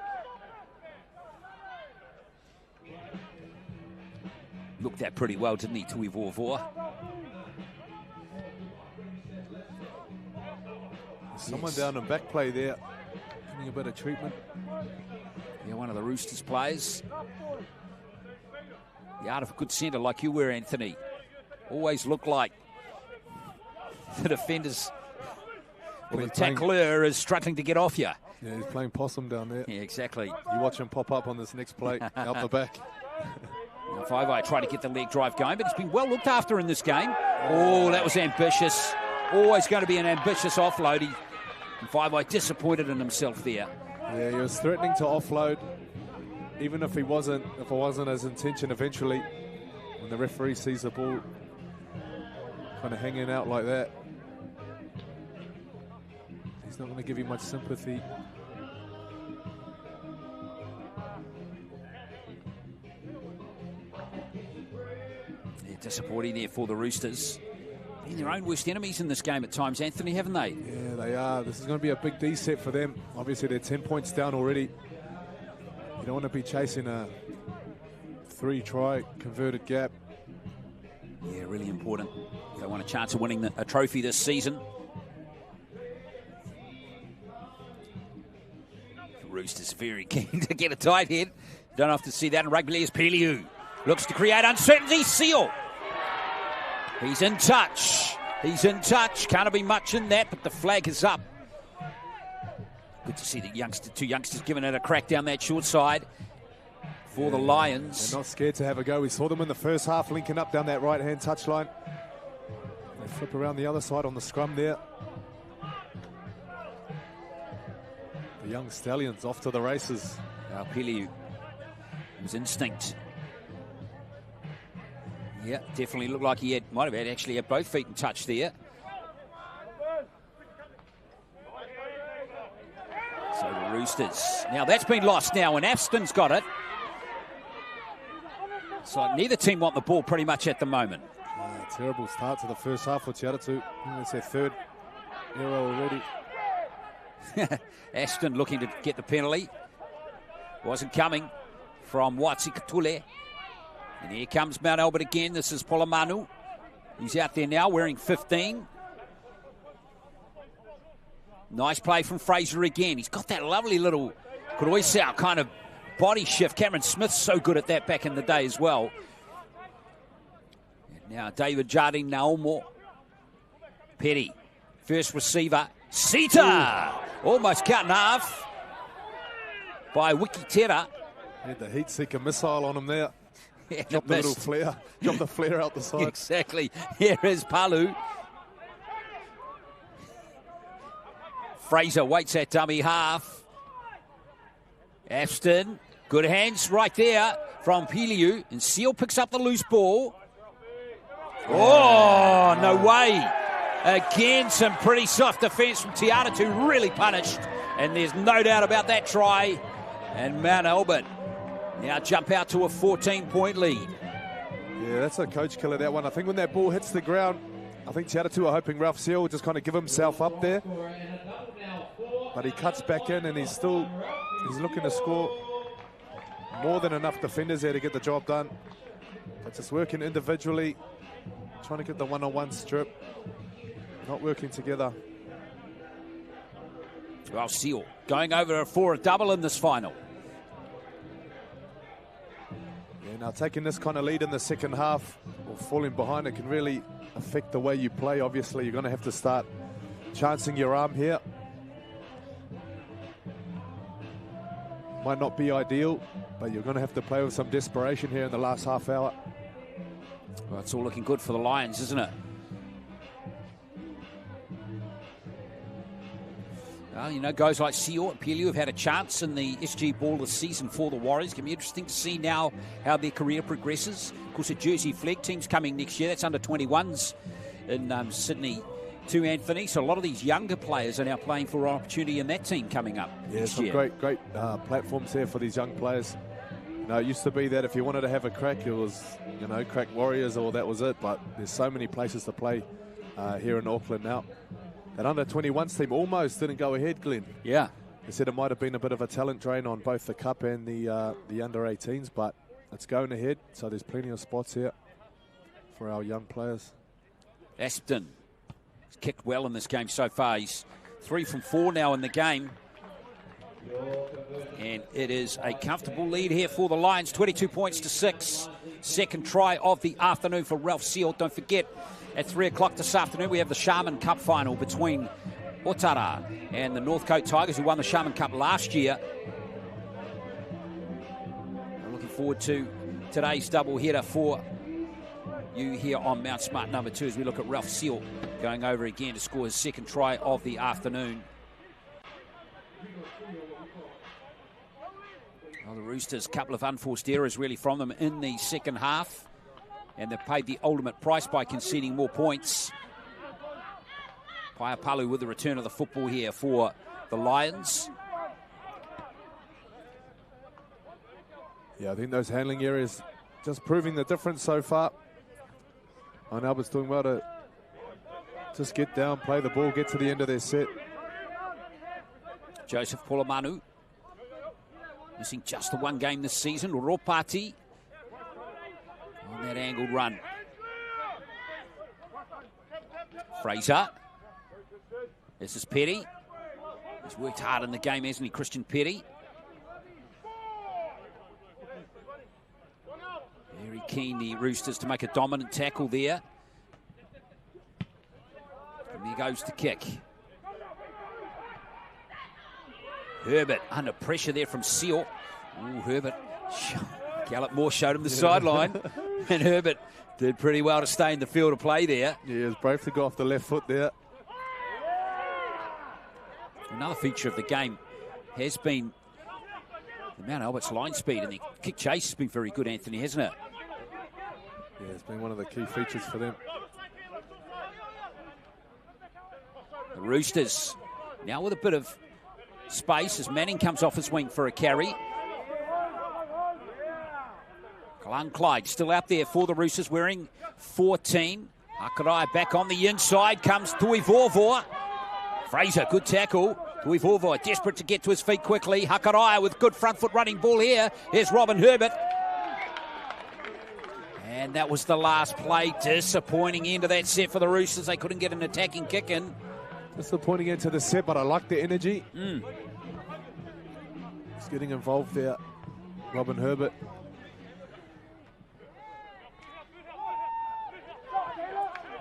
Looked that pretty well, didn't he, Tui Vorvoa? Someone down in back play there, getting a bit of treatment. Yeah, one of the Roosters players. The art of a good centre like you were, Anthony. Always look like the defenders, or the tackler is struggling to get off you. Yeah, he's playing possum down there. Yeah, exactly. You watch him pop up on this next play, out the back. Five-Eye tried to get the leg drive going, but he's been well looked after in this game. Oh, that was ambitious. Always going to be an ambitious offload. Five-Eye disappointed in himself there. Yeah, he was threatening to offload, even if it wasn't his intention eventually. When the referee sees the ball kind of hanging out like that, he's not going to give you much sympathy. Yeah, disappointing there for the Roosters. Been their own worst enemies in this game at times, Anthony, haven't they? Yeah, they are. This is going to be a big D set for them. Obviously, they're 10 points down already. You don't want to be chasing a 3-try converted gap. Yeah, really important. They want a chance of winning a trophy this season. The Roosters very keen to get a tight head. Don't have to see that in rugby. As Peliu looks to create uncertainty. Seal. He's in touch. He's in touch. Can't be much in that, but the flag is up. Good to see the two youngsters giving it a crack down that short side for the Lions. They're not scared to have a go. We saw them in the first half linking up down that right-hand touchline. They flip around the other side on the scrum there. The young Stallions off to the races. Peliu. It was instinct. Yeah, definitely looked like he might have actually had both feet in touch there. So the Roosters. Now that's been lost now, and Afston's got it. So neither team want the ball pretty much at the moment. Terrible start to the first half for Te Atatū. I think it's their third error already. Ashton looking to get the penalty. Wasn't coming from Watsi Katule. And here comes Mount Albert again. This is Polomanu. He's out there now wearing 15. Nice play from Fraser again. He's got that lovely little Kuroisau kind of body shift. Cameron Smith's so good at that back in the day as well. And now David Jardine Naumo. Petty. First receiver. Sita! Almost cut in half by Wiki Terra. Had the heat seeker missile on him there. Yeah, Drop the little flare. Drop the flare out the side. Exactly. Here is Palu. Fraser waits at dummy half. Afston, good hands right there from Peliu. And Seal picks up the loose ball. Oh, no way. Again, some pretty soft defence from Te Atatū, really punished. And there's no doubt about that try. And Mount Albert now jump out to a 14-point lead. Yeah, that's a coach killer, that one. I think when that ball hits the ground, I think Te Atatū are hoping Ralph Seal will just kind of give himself up there. But he cuts back in and he's looking to score. More than enough defenders there to get the job done. But just working individually, trying to get the one-on-one strip. Not working together. Well, Seal going over for a double in this final. Yeah, now taking this kind of lead in the second half or falling behind, it can really affect the way you play. Obviously, you're going to have to start chancing your arm here. Might not be ideal, but you're going to have to play with some desperation here in the last half hour. Well, it's all looking good for the Lions, isn't it? Well, you know, guys like Sio and Peliu have had a chance in the SG Ball this season for the Warriors. It's going to be interesting to see now how their career progresses. Of course, a Jersey Flag team's coming next year. That's under 21s in Sydney too, Anthony. So a lot of these younger players are now playing for an opportunity in that team coming up next year. Some great platforms there for these young players. No, it used to be that if you wanted to have a crack, it was, you know, crack Warriors or that was it. But there's so many places to play here in Auckland now. That under-21s team almost didn't go ahead, Glenn. Yeah. They said it might have been a bit of a talent drain on both the Cup and the under-18s, but it's going ahead. So there's plenty of spots here for our young players. Aston has kicked well in this game so far. He's 3 from 4 now in the game. And it is a comfortable lead here for the Lions, 22 points to 6. Second try of the afternoon for Ralph Seal. Don't forget, at 3 o'clock this afternoon, we have the Sharman Cup final between Otara and the Northcote Tigers, who won the Sharman Cup last year. I'm looking forward to today's double header for you here on Mount Smart number 2 as we look at Ralph Seal going over again to score his second try of the afternoon. Well, the Roosters, a couple of unforced errors really from them in the second half, and they've paid the ultimate price by conceding more points. Paiapalu with the return of the football here for the Lions. Yeah, I think those handling areas just proving the difference so far. And Albert's doing well to just get down, play the ball, get to the end of their set. Joseph Polomanu missing just the one game this season. Ropati on that angled run. Fraser. This is Petty. He's worked hard in the game, hasn't he, Christian Petty? Very keen, the Roosters, to make a dominant tackle there. And there goes the kick. Herbert under pressure there from Seal. Ooh, Herbert. Gallup Moore showed him the sideline. And Herbert did pretty well to stay in the field of play there. Yeah, he was brave to go off the left foot there. Another feature of the game has been the Mount Albert's line speed, and the kick chase has been very good, Anthony, hasn't it? Yeah, it's been one of the key features for them. The Roosters now with a bit of space as Manning comes off his wing for a carry. Kalan Clyde still out there for the Roosters wearing 14. Hakarai back on the inside comes Tuivovor. Fraser, good tackle. Tuivovor desperate to get to his feet quickly. Hakarai with good front foot running ball here. Here's Robin Herbert. And that was the last play. Disappointing end of that set for the Roosters. They couldn't get an attacking kick in. Disappointing into the set, but I like the energy. He's getting involved there, Robin Herbert.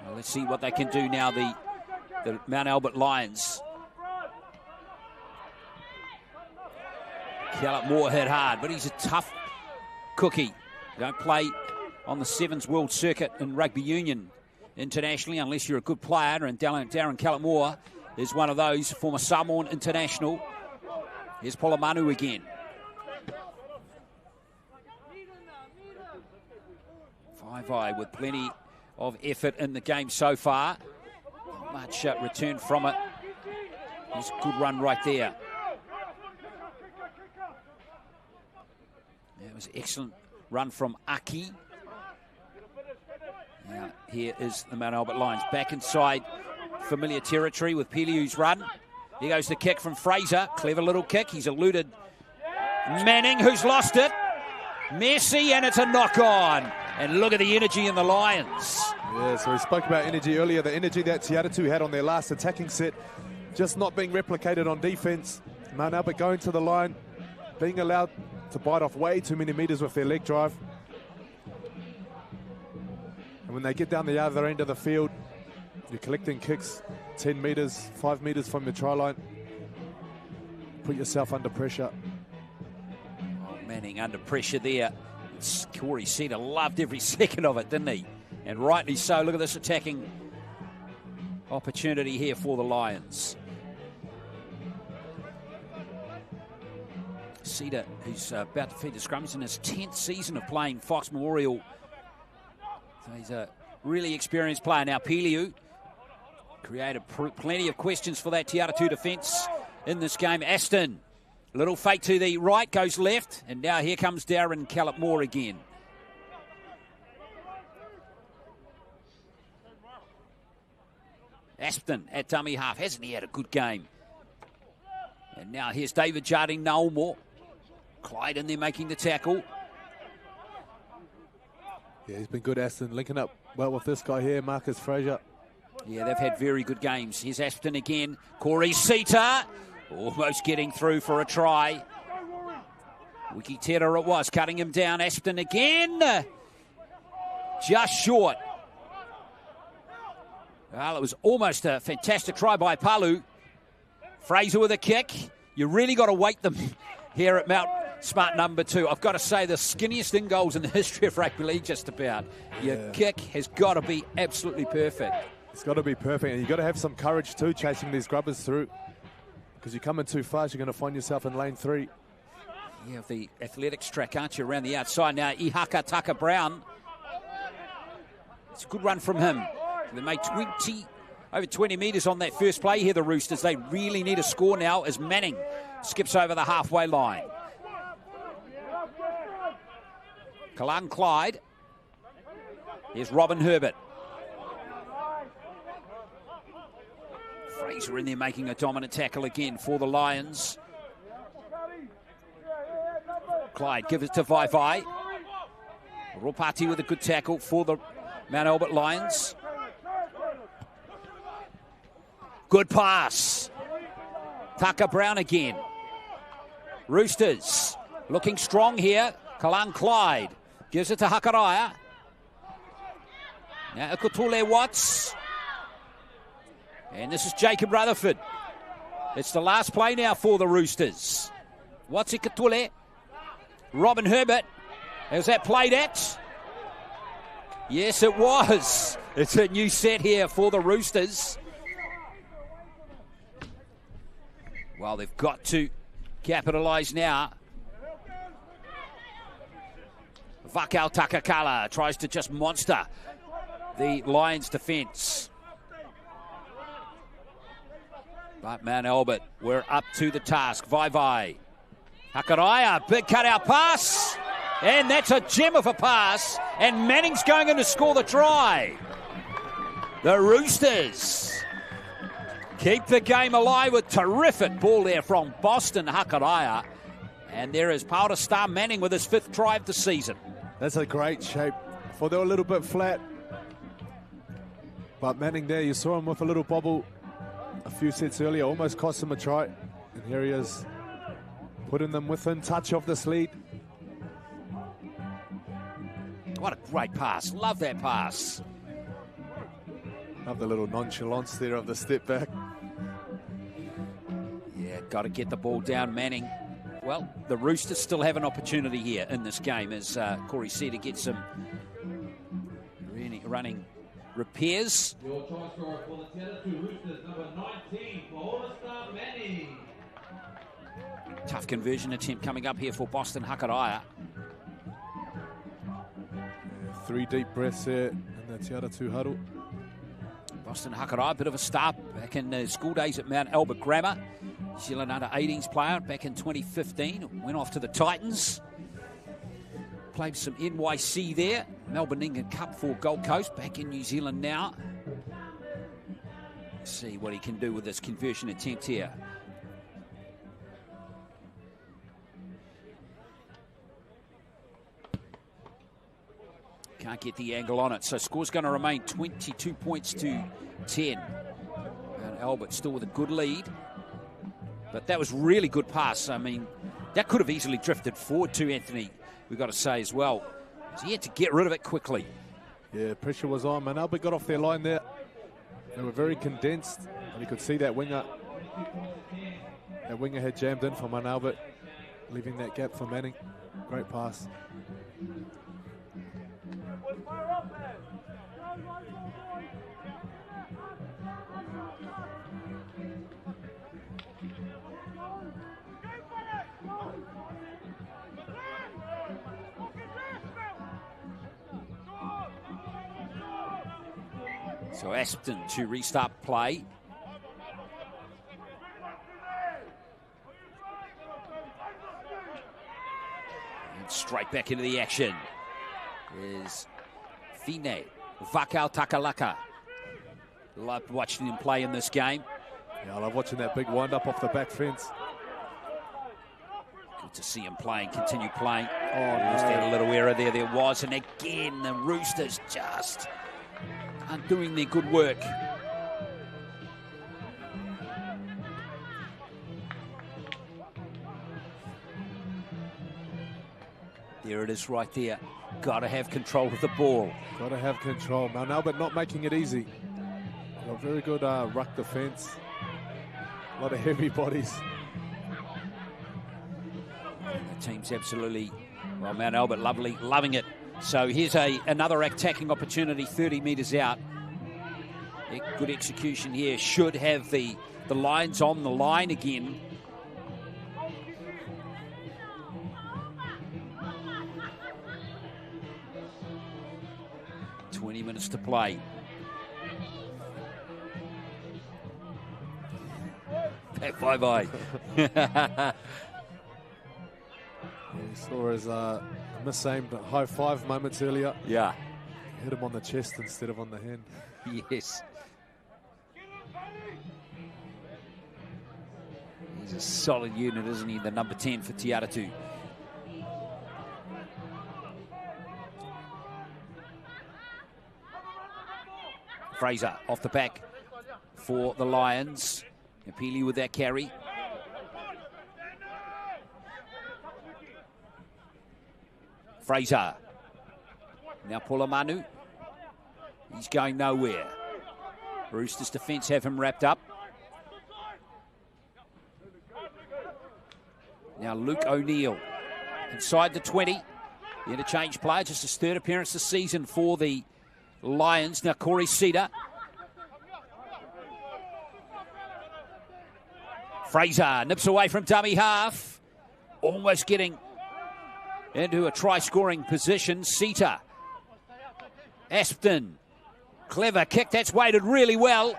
Well, let's see what they can do now, the Mount Albert Lions. Gallup Moore hit hard, but he's a tough cookie. Don't play on the Sevens World Circuit in rugby union internationally unless you're a good player, and Darren Gallup-Moore is one of those, former Samoan international. Here's Polomanu again. Five-eye with plenty of effort in the game so far. Not much return from it. There's a good run right there. It was an excellent run from Aki. Now, here is the Mount Albert Lions back inside familiar territory with Peliu's run. Here goes the kick from Fraser. Clever little kick. He's eluded Manning, who's lost it. Messi, and it's a knock-on. And look at the energy in the Lions. Yeah, so we spoke about energy earlier. The energy that Atatū had on their last attacking set, just not being replicated on defense. Mount Albert going to the line, being allowed to bite off way too many meters with their leg drive. And when they get down the other end of the field, you're collecting kicks 10 meters, 5 meters from the try line. Put yourself under pressure. Oh, Manning under pressure there. Corey Cedar loved every second of it, didn't he? And rightly so. Look at this attacking opportunity here for the Lions. Cedar, who's about to feed the scrums in his 10th season of playing Fox Memorial. So he's a really experienced player. Now Peliu created plenty of questions for that Te Atatū defence in this game. Aston Little fake to the right, goes left, and now here comes Darren Callip-Moore again. Aspton at dummy half. Hasn't he had a good game? And now here's David Jardine, Noel Moore. Clyde in there making the tackle. Yeah, he's been good, Aston, linking up well with this guy here, Marcus Fraser. Yeah, they've had very good games. Here's Aspton again. Corey Sita almost getting through for a try. Wiki Tera it was, cutting him down. Aspton again. Just short. Well, it was almost a fantastic try by Palu. Fraser with a kick. You really got to weight them here at Mount Smart number 2. I've got to say, the skinniest in goals in the history of rugby league, just about. Your kick has got to be absolutely perfect. It's got to be perfect, and you've got to have some courage too, chasing these grubbers through. Because you come in too fast, you're going to find yourself in lane 3. You have the athletics track, aren't you, around the outside. Now, Ihaka Tucker Brown. It's a good run from him. They made over 20 metres on that first play here, the Roosters. They really need a score now as Manning skips over the halfway line. Kalan Clyde. Here's Robin Herbert. Fraser in there making a dominant tackle again for the Lions. Clyde gives it to Vai. Ropati with a good tackle for the Mount Albert Lions. Good pass. Tucker Brown again. Roosters looking strong here. Kalan Clyde gives it to Hakaraia. Now Ikotule Watts. And this is Jacob Rutherford. It's the last play now for the Roosters. Watts Ikotule. Robin Herbert. How's that played at? Yes, it was. It's a new set here for the Roosters. Well, they've got to capitalise now. Vakal Takakala tries to just monster the Lions' defence. But Mount Albert, we're up to the task. Vai. Hakaraia, big cutout pass. And that's a gem of a pass. And Manning's going in to score the try. The Roosters keep the game alive with terrific ball there from Boston Hakaraia. And there is Powder Star Manning with his 5th try of the season. That's a great shape. I thought they were a little bit flat. But Manning there, you saw him with a little bobble a few sets earlier. Almost cost him a try. And here he is, putting them within touch of this lead. What a great pass. Love that pass. Love the little nonchalance there of the step back. Yeah, got to get the ball down, Manning. Well, the Roosters still have an opportunity here in this game as Corey Seta gets some really running repairs. Your try scorer for the Atatū Roosters, number 19, Paulista Manning. Tough conversion attempt coming up here for Boston Hakaraia. 3 deep breaths there in the Te Atatū huddle. Boston Hakaraia, a bit of a start back in the school days at Mount Albert Grammar. New Zealand under-18s player back in 2015. Went off to the Titans. Played some NYC there. Melbourne England Cup for Gold Coast. Back in New Zealand now. Let's see what he can do with this conversion attempt here. Can't get the angle on it. So score's going to remain 22 points to 10. And Albert still with a good lead. But that was really good pass. I mean, that could have easily drifted forward to Anthony, we've got to say as well. So he had to get rid of it quickly. Yeah, pressure was on. Man, Albert got off their line there. They were very condensed. And you could see that winger. That winger had jammed in for Man Albert, leaving that gap for Manning. Great pass. So Aspton to restart play. Straight back into the action is Fine Vakau Takalaka. Loved watching him play in this game. Yeah, I love watching that big wind-up off the back fence. Good to see him playing, continue playing. Oh, there's that little error there was. And again, the Roosters just aren't doing their good work. There it is right there. Got to have control of the ball. Got to have control. Mount Albert not making it easy. A very good ruck defence. A lot of heavy bodies. The team's absolutely, well, Mount Albert loving it. So here's another attacking opportunity 30 metres out. Good execution here. Should have the Lions on the line again. Minutes to play. Bye-bye. We saw his misaimed high five moments earlier. Yeah. Hit him on the chest instead of on the hand. Yes. He's a solid unit, isn't he? The number 10 for Atatū. Fraser off the back for the Lions. Apili with that carry. Fraser. Now Pulamanu. He's going nowhere. Roosters defence have him wrapped up. Now Luke O'Neill inside the 20. The interchange player, just his third appearance this season for the Lions. Now Corey Cedar. Fraser nips away from dummy half. Almost getting into a try-scoring position. Cedar. Aspton. Clever kick. That's weighted really well.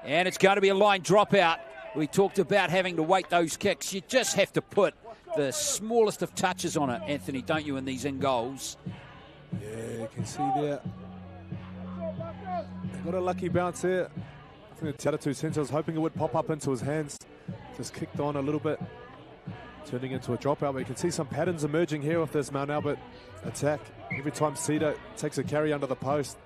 And it's going to be a line dropout. We talked about having to weight those kicks. You just have to put the smallest of touches on it, Anthony, don't you, in these in goals? Yeah, you can see there. Got a lucky bounce there. I think the Atatū centre was hoping it would pop up into his hands. Just kicked on a little bit, turning into a dropout. But you can see some patterns emerging here with this Mount Albert attack. Every time Cedar takes a carry under the post,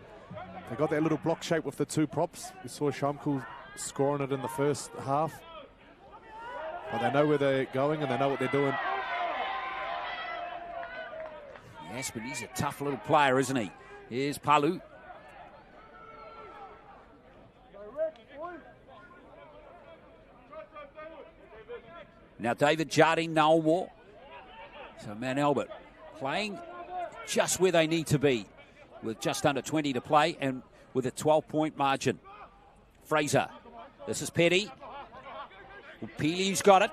they got that little block shape with the two props. We saw Shamkul scoring it in the first half. But they know where they're going and they know what they're doing. Yes, but he's a tough little player, isn't he? Here's Palu. Now David Jardine no more. So Mount Albert playing just where they need to be with just under 20 to play and with a 12-point margin. Fraser. This is Petty. Piliu's got it.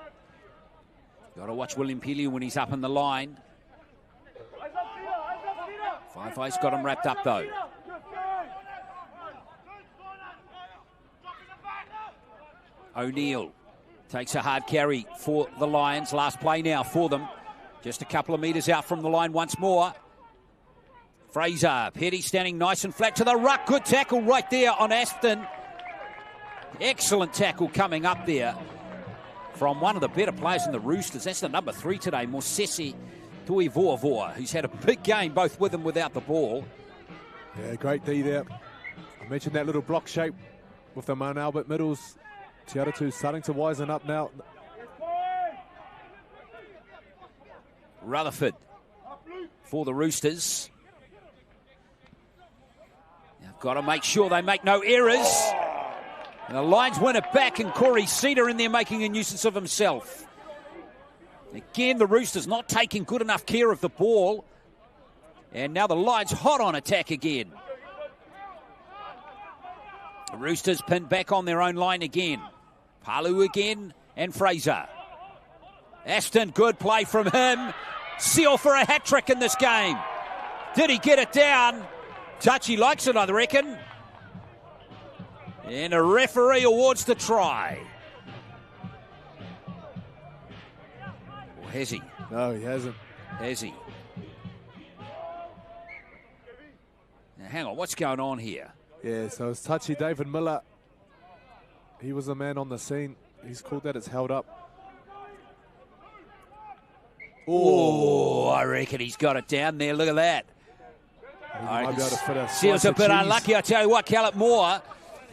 Got to watch William Piliu when he's up in the line. Five-Eyes got him wrapped up though. O'Neill takes a hard carry for the Lions. Last play now for them. Just a couple of metres out from the line once more. Fraser, Petty standing nice and flat to the ruck. Good tackle right there on Aston. Excellent tackle coming up there from one of the better players in the Roosters. That's the number 3 today, Mosese Tuivoavoa, who's had a big game both with and without the ball. Yeah, great D there. I mentioned that little block shape with the Mount Albert middles. Atatū starting to wisen up now. Rutherford for the Roosters. They've got to make sure they make no errors. And the Lions win it back, and Corey Cedar in there making a nuisance of himself. Again, the Roosters not taking good enough care of the ball. And now the Lions hot on attack again. The Roosters pinned back on their own line again. Palu again, and Fraser. Aston, good play from him. Seal for a hat-trick in this game. Did he get it down? Touchy likes it, I reckon. And a referee awards the try. Or has he? No, he hasn't. Has he? Now, hang on, what's going on here? Yeah, so it's touchy. David Miller, he was the man on the scene. He's called that. It's held up. Oh, I reckon he's got it down there. Look at that. He might be able to fit a Seals slice a of bit cheese. unlucky. I tell you what, Callum Moore.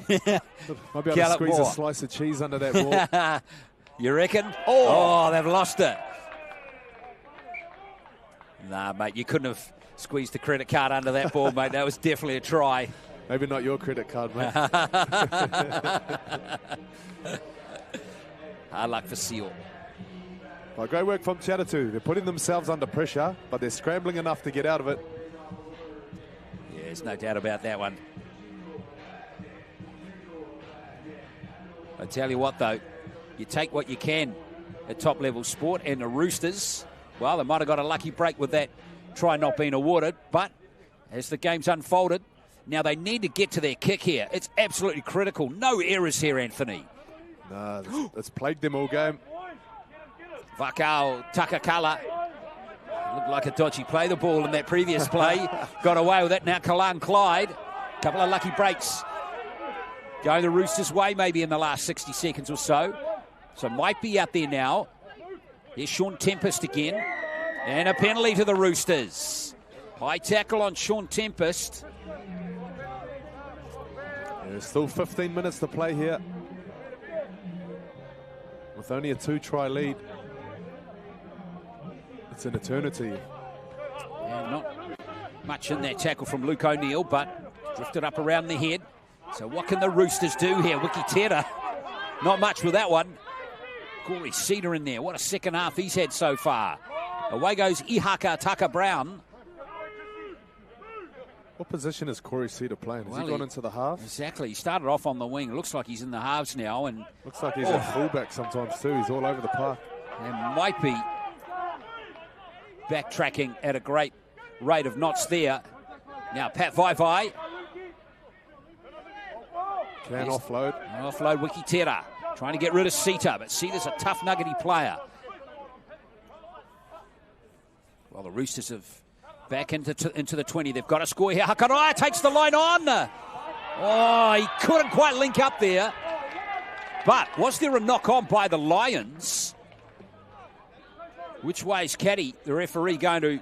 Might be able to Callum squeeze Moore. a slice of cheese under that ball. You reckon? Oh, they've lost it. Nah, mate, you couldn't have squeezed the credit card under that ball, mate. That was definitely a try. Maybe not your credit card, mate. Hard luck for Seal. Well, great work from Atatū. They're putting themselves under pressure, but they're scrambling enough to get out of it. Yeah, there's no doubt about that one. I tell you what, though, you take what you can at top-level sport, and the Roosters, well, they might have got a lucky break with that try not being awarded, but as the game's unfolded, now they need to get to their kick here. It's absolutely critical. No errors here, Anthony. Nah, it's plagued them all game. Vakau Takakala looked like a dodgy play, the ball in that previous play. Got away with it. Now Kalan Clyde. Couple of lucky breaks going the Roosters' way maybe in the last 60 seconds or so. So might be out there now. Here's Sean Tempest again. And a penalty to the Roosters. High tackle on Sean Tempest. There's still 15 minutes to play here. With only a 2-try lead. It's an eternity. Yeah, not much in that tackle from Luke O'Neill, but drifted up around the head. So what can the Roosters do here? Wiki Tera, not much with that one. Corey Cedar in there. What a second half he's had so far. Away goes Ihaka Tucker Brown. What position is Corey Cedar playing? Has Well, he gone into the half? Exactly. He started off on the wing. Looks like he's in the halves now. And Looks like he's a fullback sometimes too. He's all over the park. and might be backtracking at a great rate of knots there. Now Pat Vaivai. Can offload. Offload Wiki Tera. Trying to get rid of Sita, but Sita's a tough nuggety player. Well, the Roosters have back into the 20. They've got to score here. Hakaroa takes the line on. Oh, he couldn't quite link up there. But was there a knock on by the Lions? Which way is Caddy, the referee, going to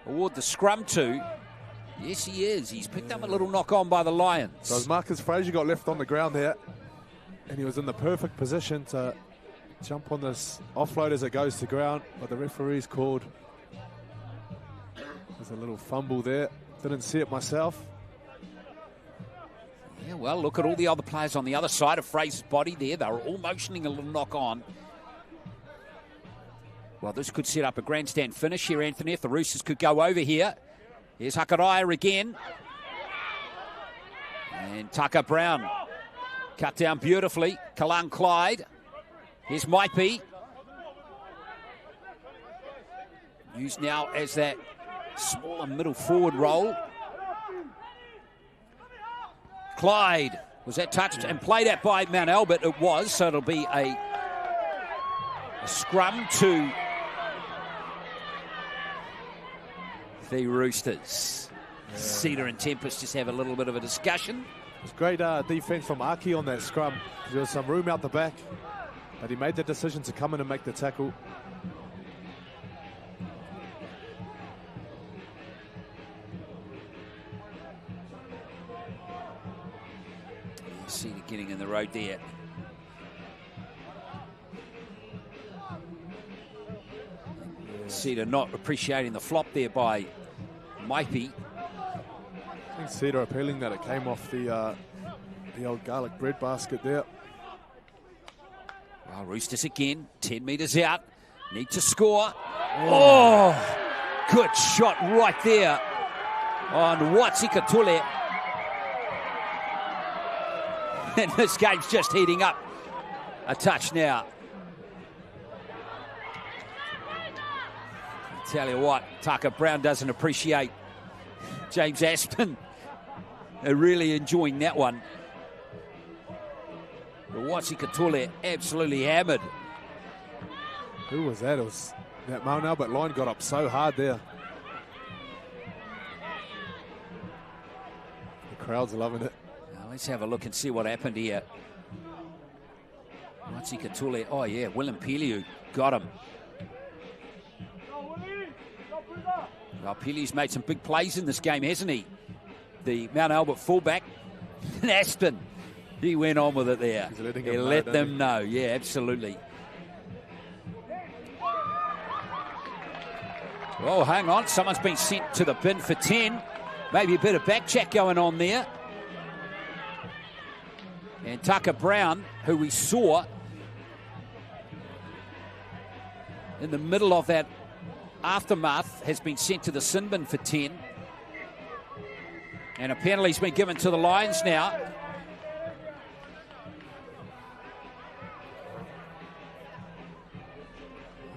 award the scrum to? Yes, he is. He's picked up a little knock on by the Lions. So as Marcus Fraser got left on the ground there, and he was in the perfect position to jump on this offload as it goes to ground, but the referee's called. There's a little fumble there. Didn't see it myself. Yeah, well, look at all the other players on the other side of Fraser's body there. They were all motioning a little knock on. Well, this could set up a grandstand finish here, Anthony, if the Roosters could go over here. Here's Hakaraya again. And Tucker Brown cut down beautifully. Kalan Clyde. Here's Maipi. Used now as that smaller middle forward role. Clyde, was that touched and played at by Mount Albert? It was, so it'll be a scrum to the Roosters. Yeah. Cedar and Tempest just have a little bit of a discussion. It was great defense from Aki on that scrum. There was some room out the back, but he made the decision to come in and make the tackle. Cedar getting in the road there. Cedar not appreciating the flop there by Maipi. I think Cedar appealing that it came off the old garlic bread basket there. Well, Roosters again, 10 metres out, need to score. Oh, good shot right there on Watsikatule. And this game's just heating up a touch now. I tell you what, Tucker Brown doesn't appreciate James Aspen. They're really enjoying that one. But Watsikatule absolutely hammered. Who was that? It was that Mount Albert line got up so hard there. crowd's loving it. Now let's have a look and see what happened here. Atatū. Oh, yeah, Willem Piliu got him. Well, Piliu's made some big plays in this game, hasn't he? The Mount Albert fullback, Aspen. He went on with it there. He let them know. Yeah, absolutely. Oh, hang on. Someone's been sent to the bin for 10. Maybe a bit of back check going on there. And Tucker Brown, who we saw in the middle of that aftermath, has been sent to the sin bin for 10. And a penalty's been given to the Lions now.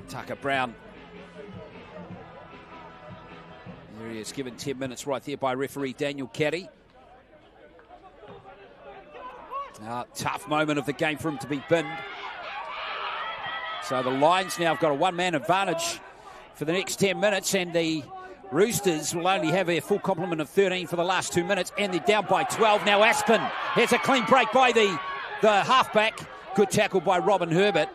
Tucker Brown. There he is, given 10 minutes right there by referee Daniel Caddy. Tough moment of the game for him to be binned. So the Lions now have got a one-man advantage for the next 10 minutes, and the Roosters will only have a full complement of 13 for the last 2 minutes, and they're down by 12. Now Aspen, here's a clean break by the halfback. Good tackle by Robin Herbert.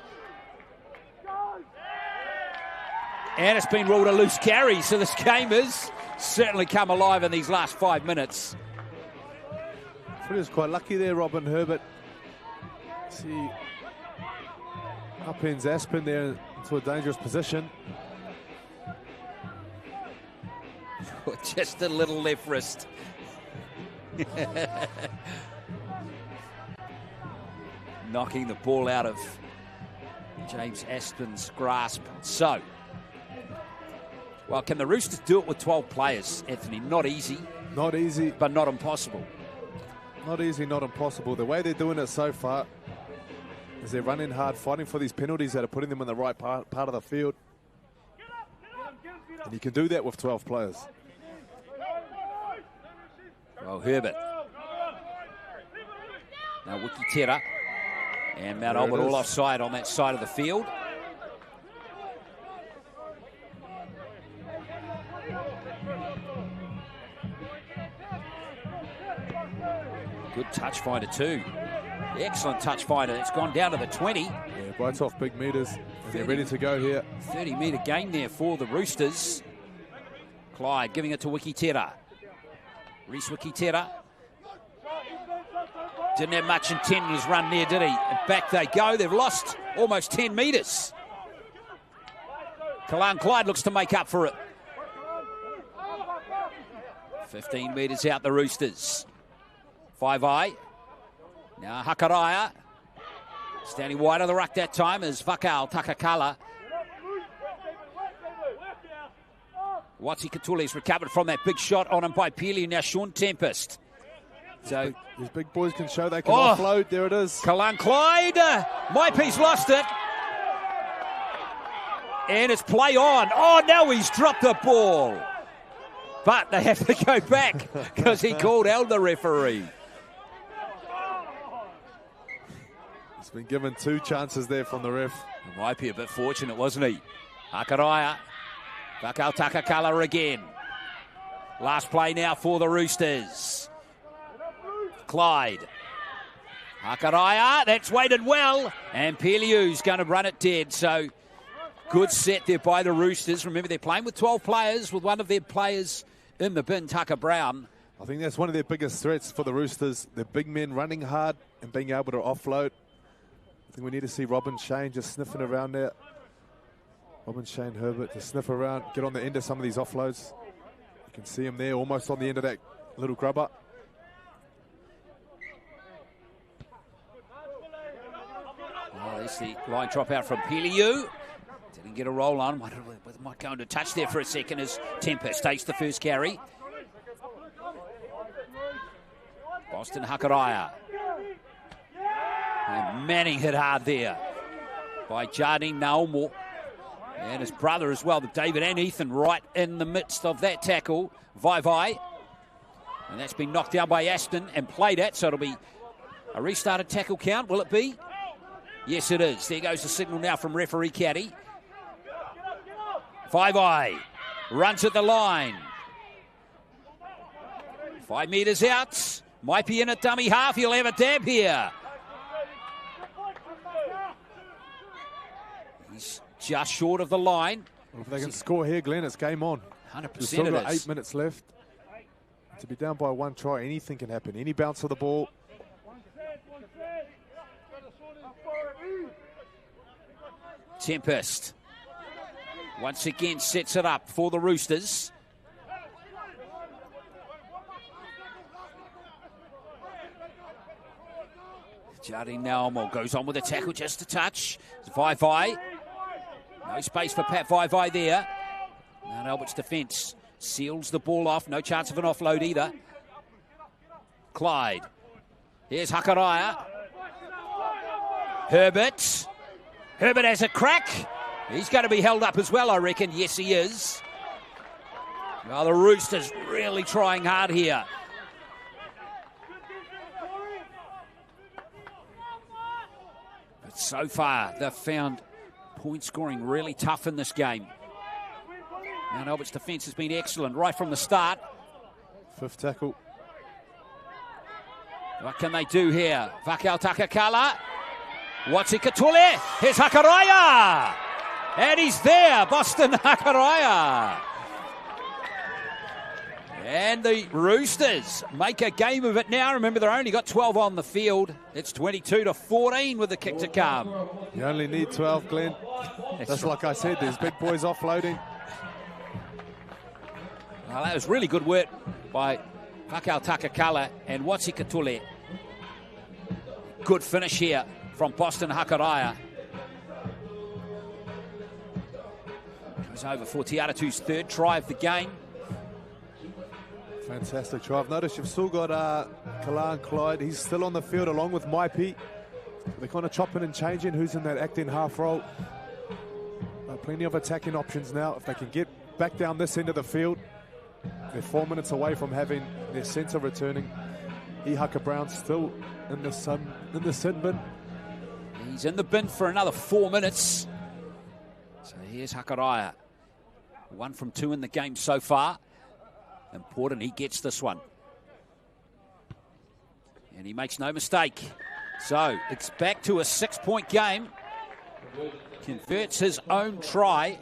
And it's been ruled a loose carry, so this game has certainly come alive in these last 5 minutes. He was quite lucky there, Robin Herbert. See, upends Aspen there into a dangerous position. Just a little left wrist. Knocking the ball out of James Aspen's grasp. So, well, can the Roosters do it with 12 players, Anthony? Not easy. Not easy. But not impossible. Not easy, not impossible. The way they're doing it so far is they're running hard, fighting for these penalties that are putting them in the right part of the field. And you can do that with 12 players. Well, Herbert. Now Wiki Tera and Mount Albert all offside on that side of the field. Good touch finder too. Excellent touch finder. It's gone down to the 20. Yeah, bites off big meters. They're ready to go here. 30-metre gain there for the Roosters. Clyde giving it to Wiki Tera. Reece Wiki Tera. Didn't have much intent in his run there, did he? And back they go. They've lost almost 10 metres. Kalan Clyde looks to make up for it. 15 metres out the Roosters. 5-eye. Now Hakaraia. Standing wide of the ruck that time is Vakal Takakala. Atatū's recovered from that big shot on him by Pili. Now Sean Tempest. So these big boys can show they can offload. There it is. Kalan Clyde. Maipi's lost it. And it's play on. Oh, now he's dropped the ball. But they have to go back because he called out the referee. He's been given 2 chances there from the ref. Maipi a bit fortunate, wasn't he? Hakaraia. Vakal Takakala again. Last play now for the Roosters. Clyde. Hakaraia, that's weighted well. And Piliu's going to run it dead. So good set there by the Roosters. Remember, they're playing with 12 players, with one of their players in the bin, Tucker Brown. I think that's one of their biggest threats for the Roosters. The big men running hard and being able to offload. I think we need to see Robin Shane just sniffing around there. Robin Shane Herbert to sniff around, get on the end of some of these offloads. You can see him there almost on the end of that little grubber. Oh, there's the line drop out from Piliu. Didn't get a roll on. Might go into touch there for a second as Tempest takes the first carry. Boston Hakaraia. And Manning hit hard there by Jardine Naumo. And his brother as well, David and Ethan, right in the midst of that tackle. Vai. And that's been knocked down by Aston and played at, so it'll be a restarted tackle count, will it be? Yes, it is. There goes the signal now from referee Caddy. Vai runs at the line. 5 metres out. Might be in at dummy half. He'll have a dab here. He's just short of the line. Well, if they can score here, Glenn, it's game on. 100% There's still got it is. 8 minutes left. To be down by 1 try, anything can happen. Any bounce of the ball. Tempest once again sets it up for the Roosters. Jardine Naumel goes on with a tackle just a touch. It's Vai. No space for Pat Vai there. Mount Albert's defence seals the ball off. No chance of an offload either. Clyde. Here's Hakaraya. Herbert has a crack. He's going to be held up as well, I reckon. Yes, he is. Well, the Roosters really trying hard here. But so far, they've found point scoring really tough in this game. Mount Albert's defence has been excellent right from the start. 5th tackle. What can they do here? Vakau Takakala. Watsi Katule. Here's Hakaraya. And he's there, Boston Hakaraya. And the Roosters make a game of it now. Remember, they've only got 12 on the field. It's 22-14 with the kick to come. You only need 12, Glenn. That's like I said, there's big boys offloading. Well, that was really good work by Vakau Takakala and Watsi Katule. Good finish here from Boston Hakaraya. Goes over for Te Atatu's 3rd try of the game. Fantastic try. I've noticed you've still got Kala and Clyde. He's still on the field along with Maipi. They're kind of chopping and changing who's in that acting half role. Plenty of attacking options now. If they can get back down this end of the field, they're 4 minutes away from having their centre returning. Ihaka Brown still in the sin bin. He's in the bin for another 4 minutes. So here's Hakaraya. 1 from 2 in the game so far. Important he gets this one. And he makes no mistake. So it's back to a 6-point game. Converts his own try.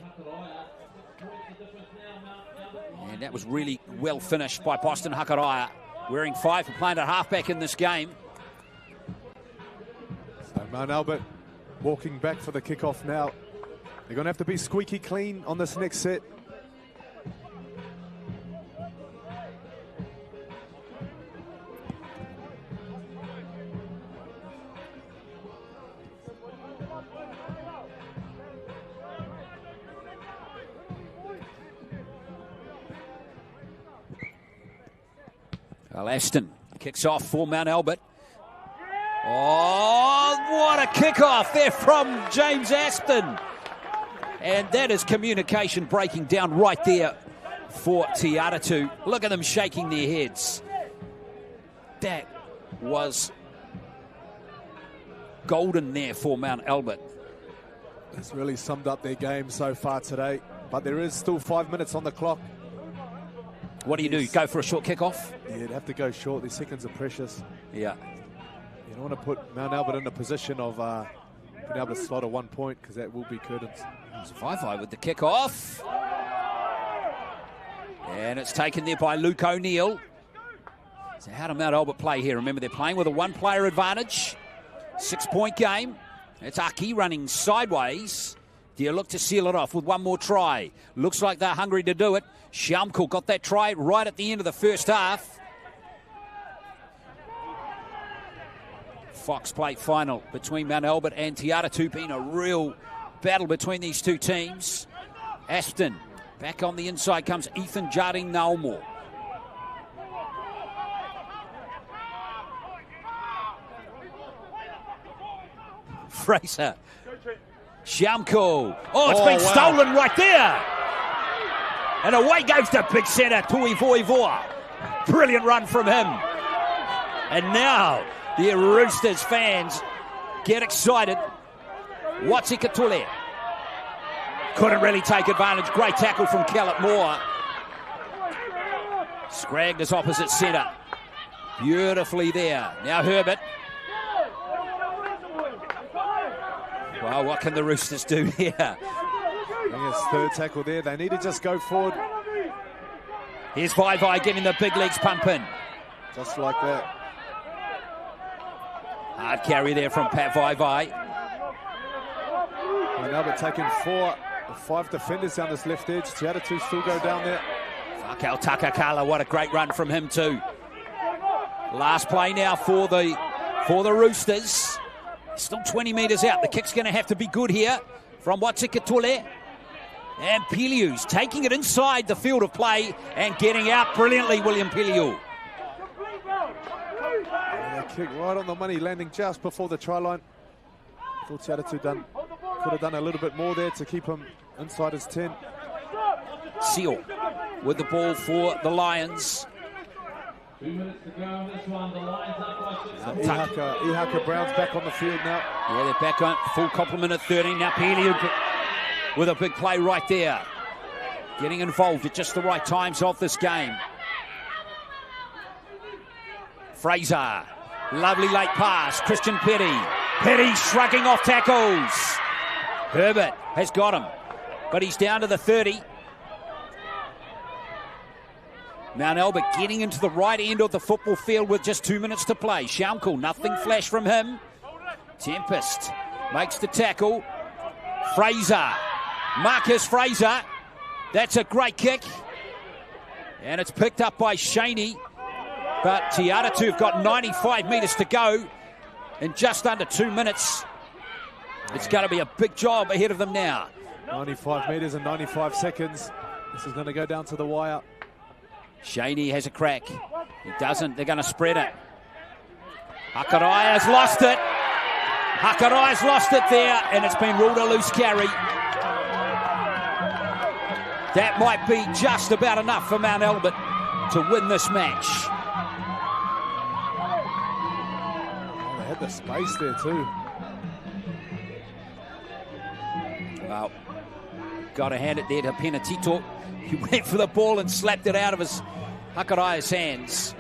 And that was really well finished by Boston Hakaraya. Wearing 5 for playing at halfback in this game. So Mount Albert walking back for the kickoff now. They're going to have to be squeaky clean on this next set. Well, Aston kicks off for Mount Albert. Oh, what a kickoff there from James Aston. And that is communication breaking down right there for Te Atatu. Look at them shaking their heads. That was golden there for Mount Albert. It's really summed up their game so far today. But there is still 5 minutes on the clock. What do you do? Go for a short kickoff? Yeah, you'd have to go short. These seconds are precious. Yeah. You don't want to put Mount Albert in a position of being able to slot a 1 point, because that will be curtains. It's Vai with the kickoff. And it's taken there by Luke O'Neill. So how do Mount Albert play here? Remember, they're playing with a 1-player advantage. 6-point game. It's Aki running sideways. Do you look to seal it off with one more try? Looks like they're hungry to do it. Shamkul got that try right at the end of the first half. Fox Plate final between Mount Albert and Te Atatu, been a real battle between these two teams. Aston, back on the inside comes Ethan Jardine Naumel. Fraser. Shamkul. Oh, it's been stolen right there. And away goes the big centre, Tui Voivoa. Brilliant run from him. And now the Roosters fans get excited. Watsi Katule couldn't really take advantage. Great tackle from Kellett Moore. Scragged his opposite centre. Beautifully there. Now Herbert. Well, what can the Roosters do here? I think it's third tackle there. They need to just go forward. Here's Vaivai getting the big legs pumping. Just like that. Hard carry there from Pat Vaivai. And Albert taking 5 defenders down this left edge. The other two still go down there. Fakau Takakala, what a great run from him too. Last play now for the Roosters. Still 20 metres out. The kick's going to have to be good here from Watikatule. And Piliu's taking it inside the field of play and getting out brilliantly, William Piliu. And a kick right on the money, landing just before the try line. Thought Atatu could have done a little bit more there to keep him inside his 10. Seal with the ball for the Lions. 2 minutes to go on this one. The Lions up by 6. Ihaka Brown's back on the field now. Yeah, they're back on full complement at 13. Now Piliu with a big play right there. Getting involved at just the right times of this game. Fraser. Lovely late pass. Christian Petty. Petty shrugging off tackles. Herbert has got him. But he's down to the 30. Mount Albert getting into the right end of the football field with just 2 minutes to play. Schaumkel, nothing flash from him. Tempest makes the tackle. Fraser. Marcus Fraser. That's a great kick. And it's picked up by Shaney. But Atatu have got 95 metres to go in just under 2 minutes. It's going to be a big job ahead of them now. 95 metres and 95 seconds. This is going to go down to the wire. Shaney has a crack. He doesn't. They're going to spread it. Hakarai has lost it. Hakarai's lost it there, and it's been ruled a loose carry. That might be just about enough for Mount Albert to win this match. Oh, they had the space there too. Well, got to hand it there to Penatito. He went for the ball and slapped it out of his Hakarai's hands.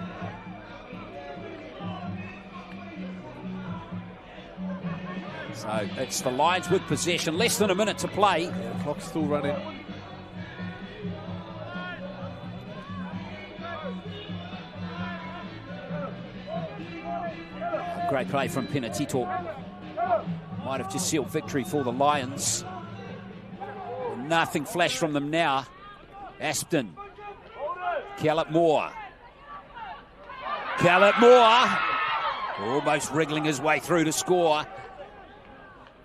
So it's the Lions with possession. Less than a minute to play. Yeah, the clock's still running. Great play from Penatito. Might have just sealed victory for the Lions. Nothing flash from them now. Aspton. Callett Moore. Callett Moore. Almost wriggling his way through to score.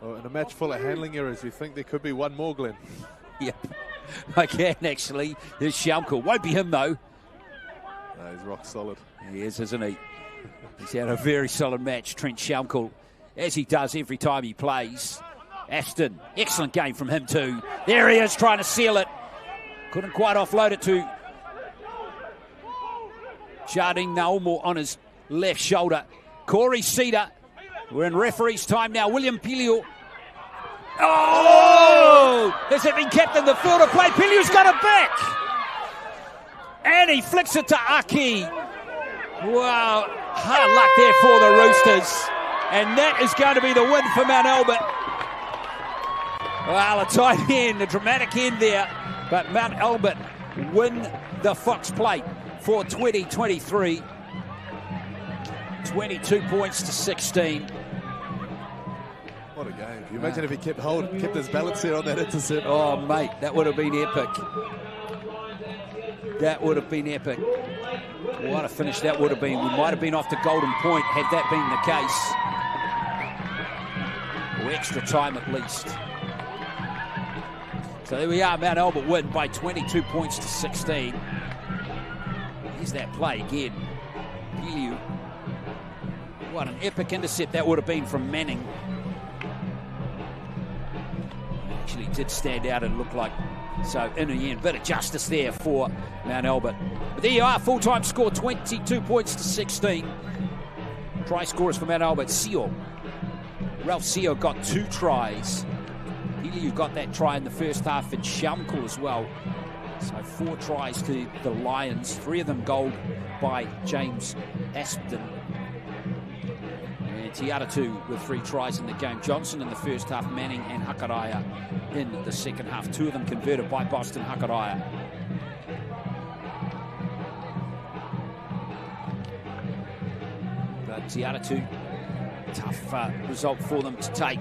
Well, in a match full of handling errors, you think there could be one more, Glenn? Yep, I can actually. There's Schaumkel. Won't be him though. No, he's rock solid. He is, isn't he? He's had a very solid match, Trent Schaumkel, as he does every time he plays. Ashton, excellent game from him too. There he is trying to seal it. Couldn't quite offload it to Jardine Naumo on his left shoulder. Corey Cedar. We're in referee's time now. William Piliu. Oh! Has it been kept in the field of play? Piliu's got it back. And he flicks it to Aki. Wow. Hard luck there for the Roosters. And that is going to be the win for Mount Albert. Well, a tight end, a dramatic end there. But Mount Albert win the Fox Plate for 2023. 22 points to 16. What a game. Can you imagine if he kept his balance there on that intercept? Oh, mate, that would have been epic. That would have been epic. What a finish that would have been. We might have been off the golden point had that been the case. Or extra time at least. So there we are, Mount Albert win by 22 points to 16. Here's that play again. Piliu. What an epic intercept that would have been from Manning. Actually did stand out and look like, so in the end, bit of justice there for Mount Albert. But there you are, full-time score, 22 points to 16. Try scorers for Mount Albert, Seo. Ralph Seo got 2 tries. Piliu got that try in the first half, and Schaumkel as well. So 4 tries to the Lions, 3 of them gold by James Aspden. And Atatū with 3 tries in the game. Johnson in the first half, Manning and Hakaraia in the second half. 2 of them converted by Boston Hakaraia. But Atatū, tough result for them to take.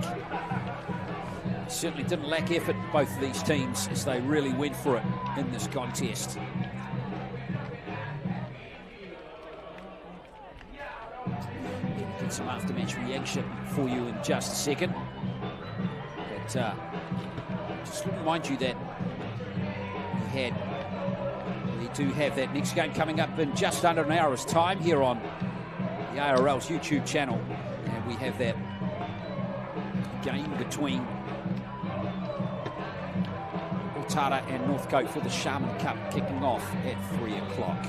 Certainly didn't lack effort, both of these teams, as they really went for it in this contest. We'll get some after-match reaction for you in just a second. But just to remind you that we do have that next game coming up in just under an hour's time here on the ARL's YouTube channel. And we have that game between Tara and Northcote for the Sharman Cup kicking off at 3 o'clock.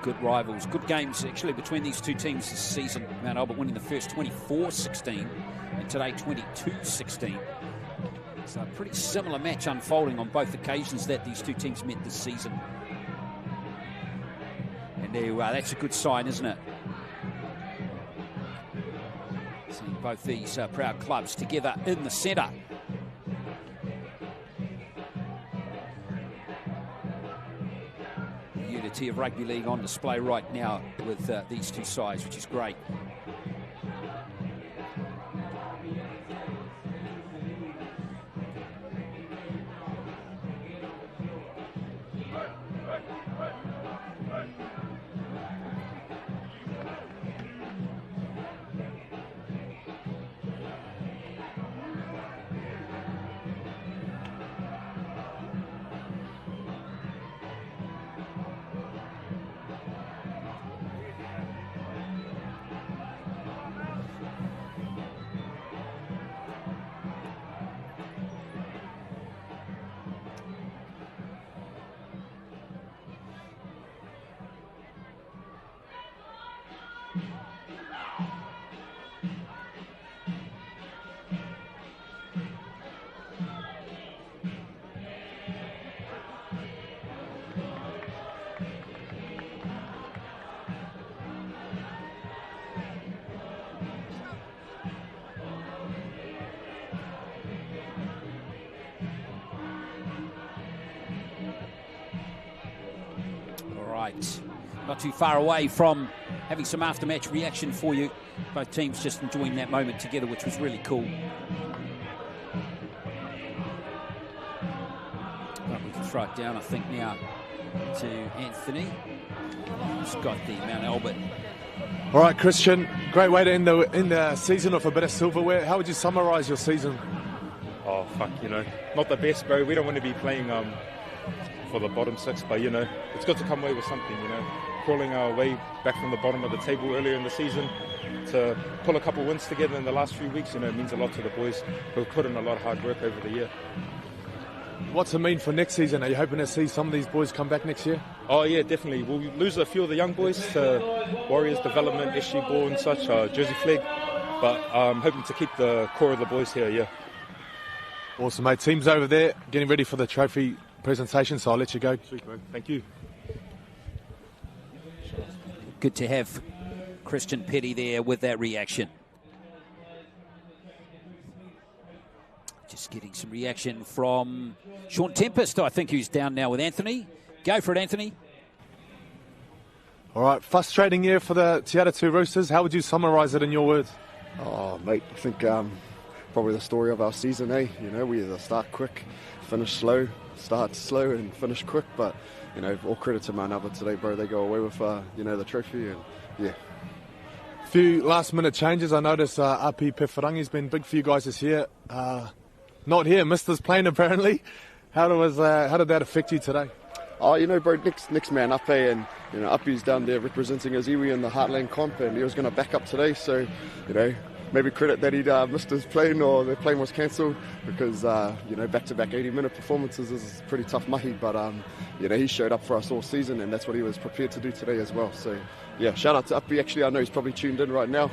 Good rivals, good games actually between these two teams this season. Mount Albert winning the first 24-16 and today 22-16. So a pretty similar match unfolding on both occasions that these two teams met this season. And there you are, that's a good sign, isn't it? Seeing both these proud clubs together in the centre. Unity of rugby league on display right now with these two sides, which is great. Not too far away from having some after-match reaction for you. Both teams just enjoying that moment together, which was really cool. But we can throw it down, I think, now to Anthony, who's got the Mount Albert. All right, Christian, great way to end the season with a bit of silverware. How would you summarise your season? Oh, fuck, not the best, bro. We don't want to be playing for the bottom 6, but, it's good to come away with something, Crawling our way back from the bottom of the table earlier in the season to pull a couple wins together in the last few weeks, it means a lot to the boys who've put in a lot of hard work over the year. What's it mean for next season? Are you hoping to see some of these boys come back next year? Oh, yeah, definitely. We'll lose a few of the young boys to Warriors Development, SG Ball and such, Jersey Flag, but I'm hoping to keep the core of the boys here, yeah. Awesome, mate. Team's over there getting ready for the trophy presentation, so I'll let you go. Sweet, man. Thank you. Good to have Christian Petty there with that reaction. Just getting some reaction from Sean Tempest, I think, who's down now with Anthony. Go for it, Anthony. All right, frustrating year for the Atatū Roosters. How would you summarise it in your words? Oh, mate, I think probably the story of our season, eh? We either start quick, finish slow, start slow and finish quick, but all credit to Mount Albert today, bro. They go away with the trophy, and yeah. Few last minute changes. I noticed Api Pefarangi's been big for you guys this year. Not here, Mister's playing apparently. How did that affect you today? Oh, bro, next man up, and Api's down there representing his iwi in the Heartland comp, and he was going to back up today, so maybe credit that he'd missed his plane or the plane was cancelled, because back-to-back 80-minute performances is pretty tough mahi, but he showed up for us all season, and that's what he was prepared to do today as well. So yeah, shout out to Uppy. Actually, I know he's probably tuned in right now.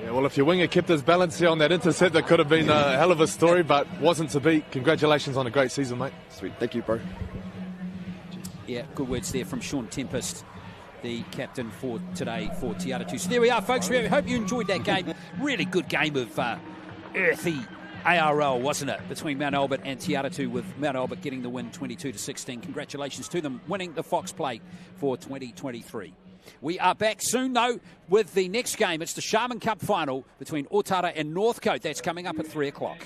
Yeah, well, if your winger kept his balance here on that intercept, that could have been a hell of a story, but wasn't to be. Congratulations on a great season, mate. Sweet, thank you, bro. Yeah, good words there from Sean Tempest, the captain for today for Te Atatū. So there we are, folks. We hope you enjoyed that game. Really good game of earthy ARL, wasn't it, between Mount Albert and Te Atatū, with Mount Albert getting the win 22-16. Congratulations to them, winning the Fox Play for 2023. We are back soon, though, with the next game. It's the Sharman Cup final between Otara and Northcote. That's coming up at 3 o'clock.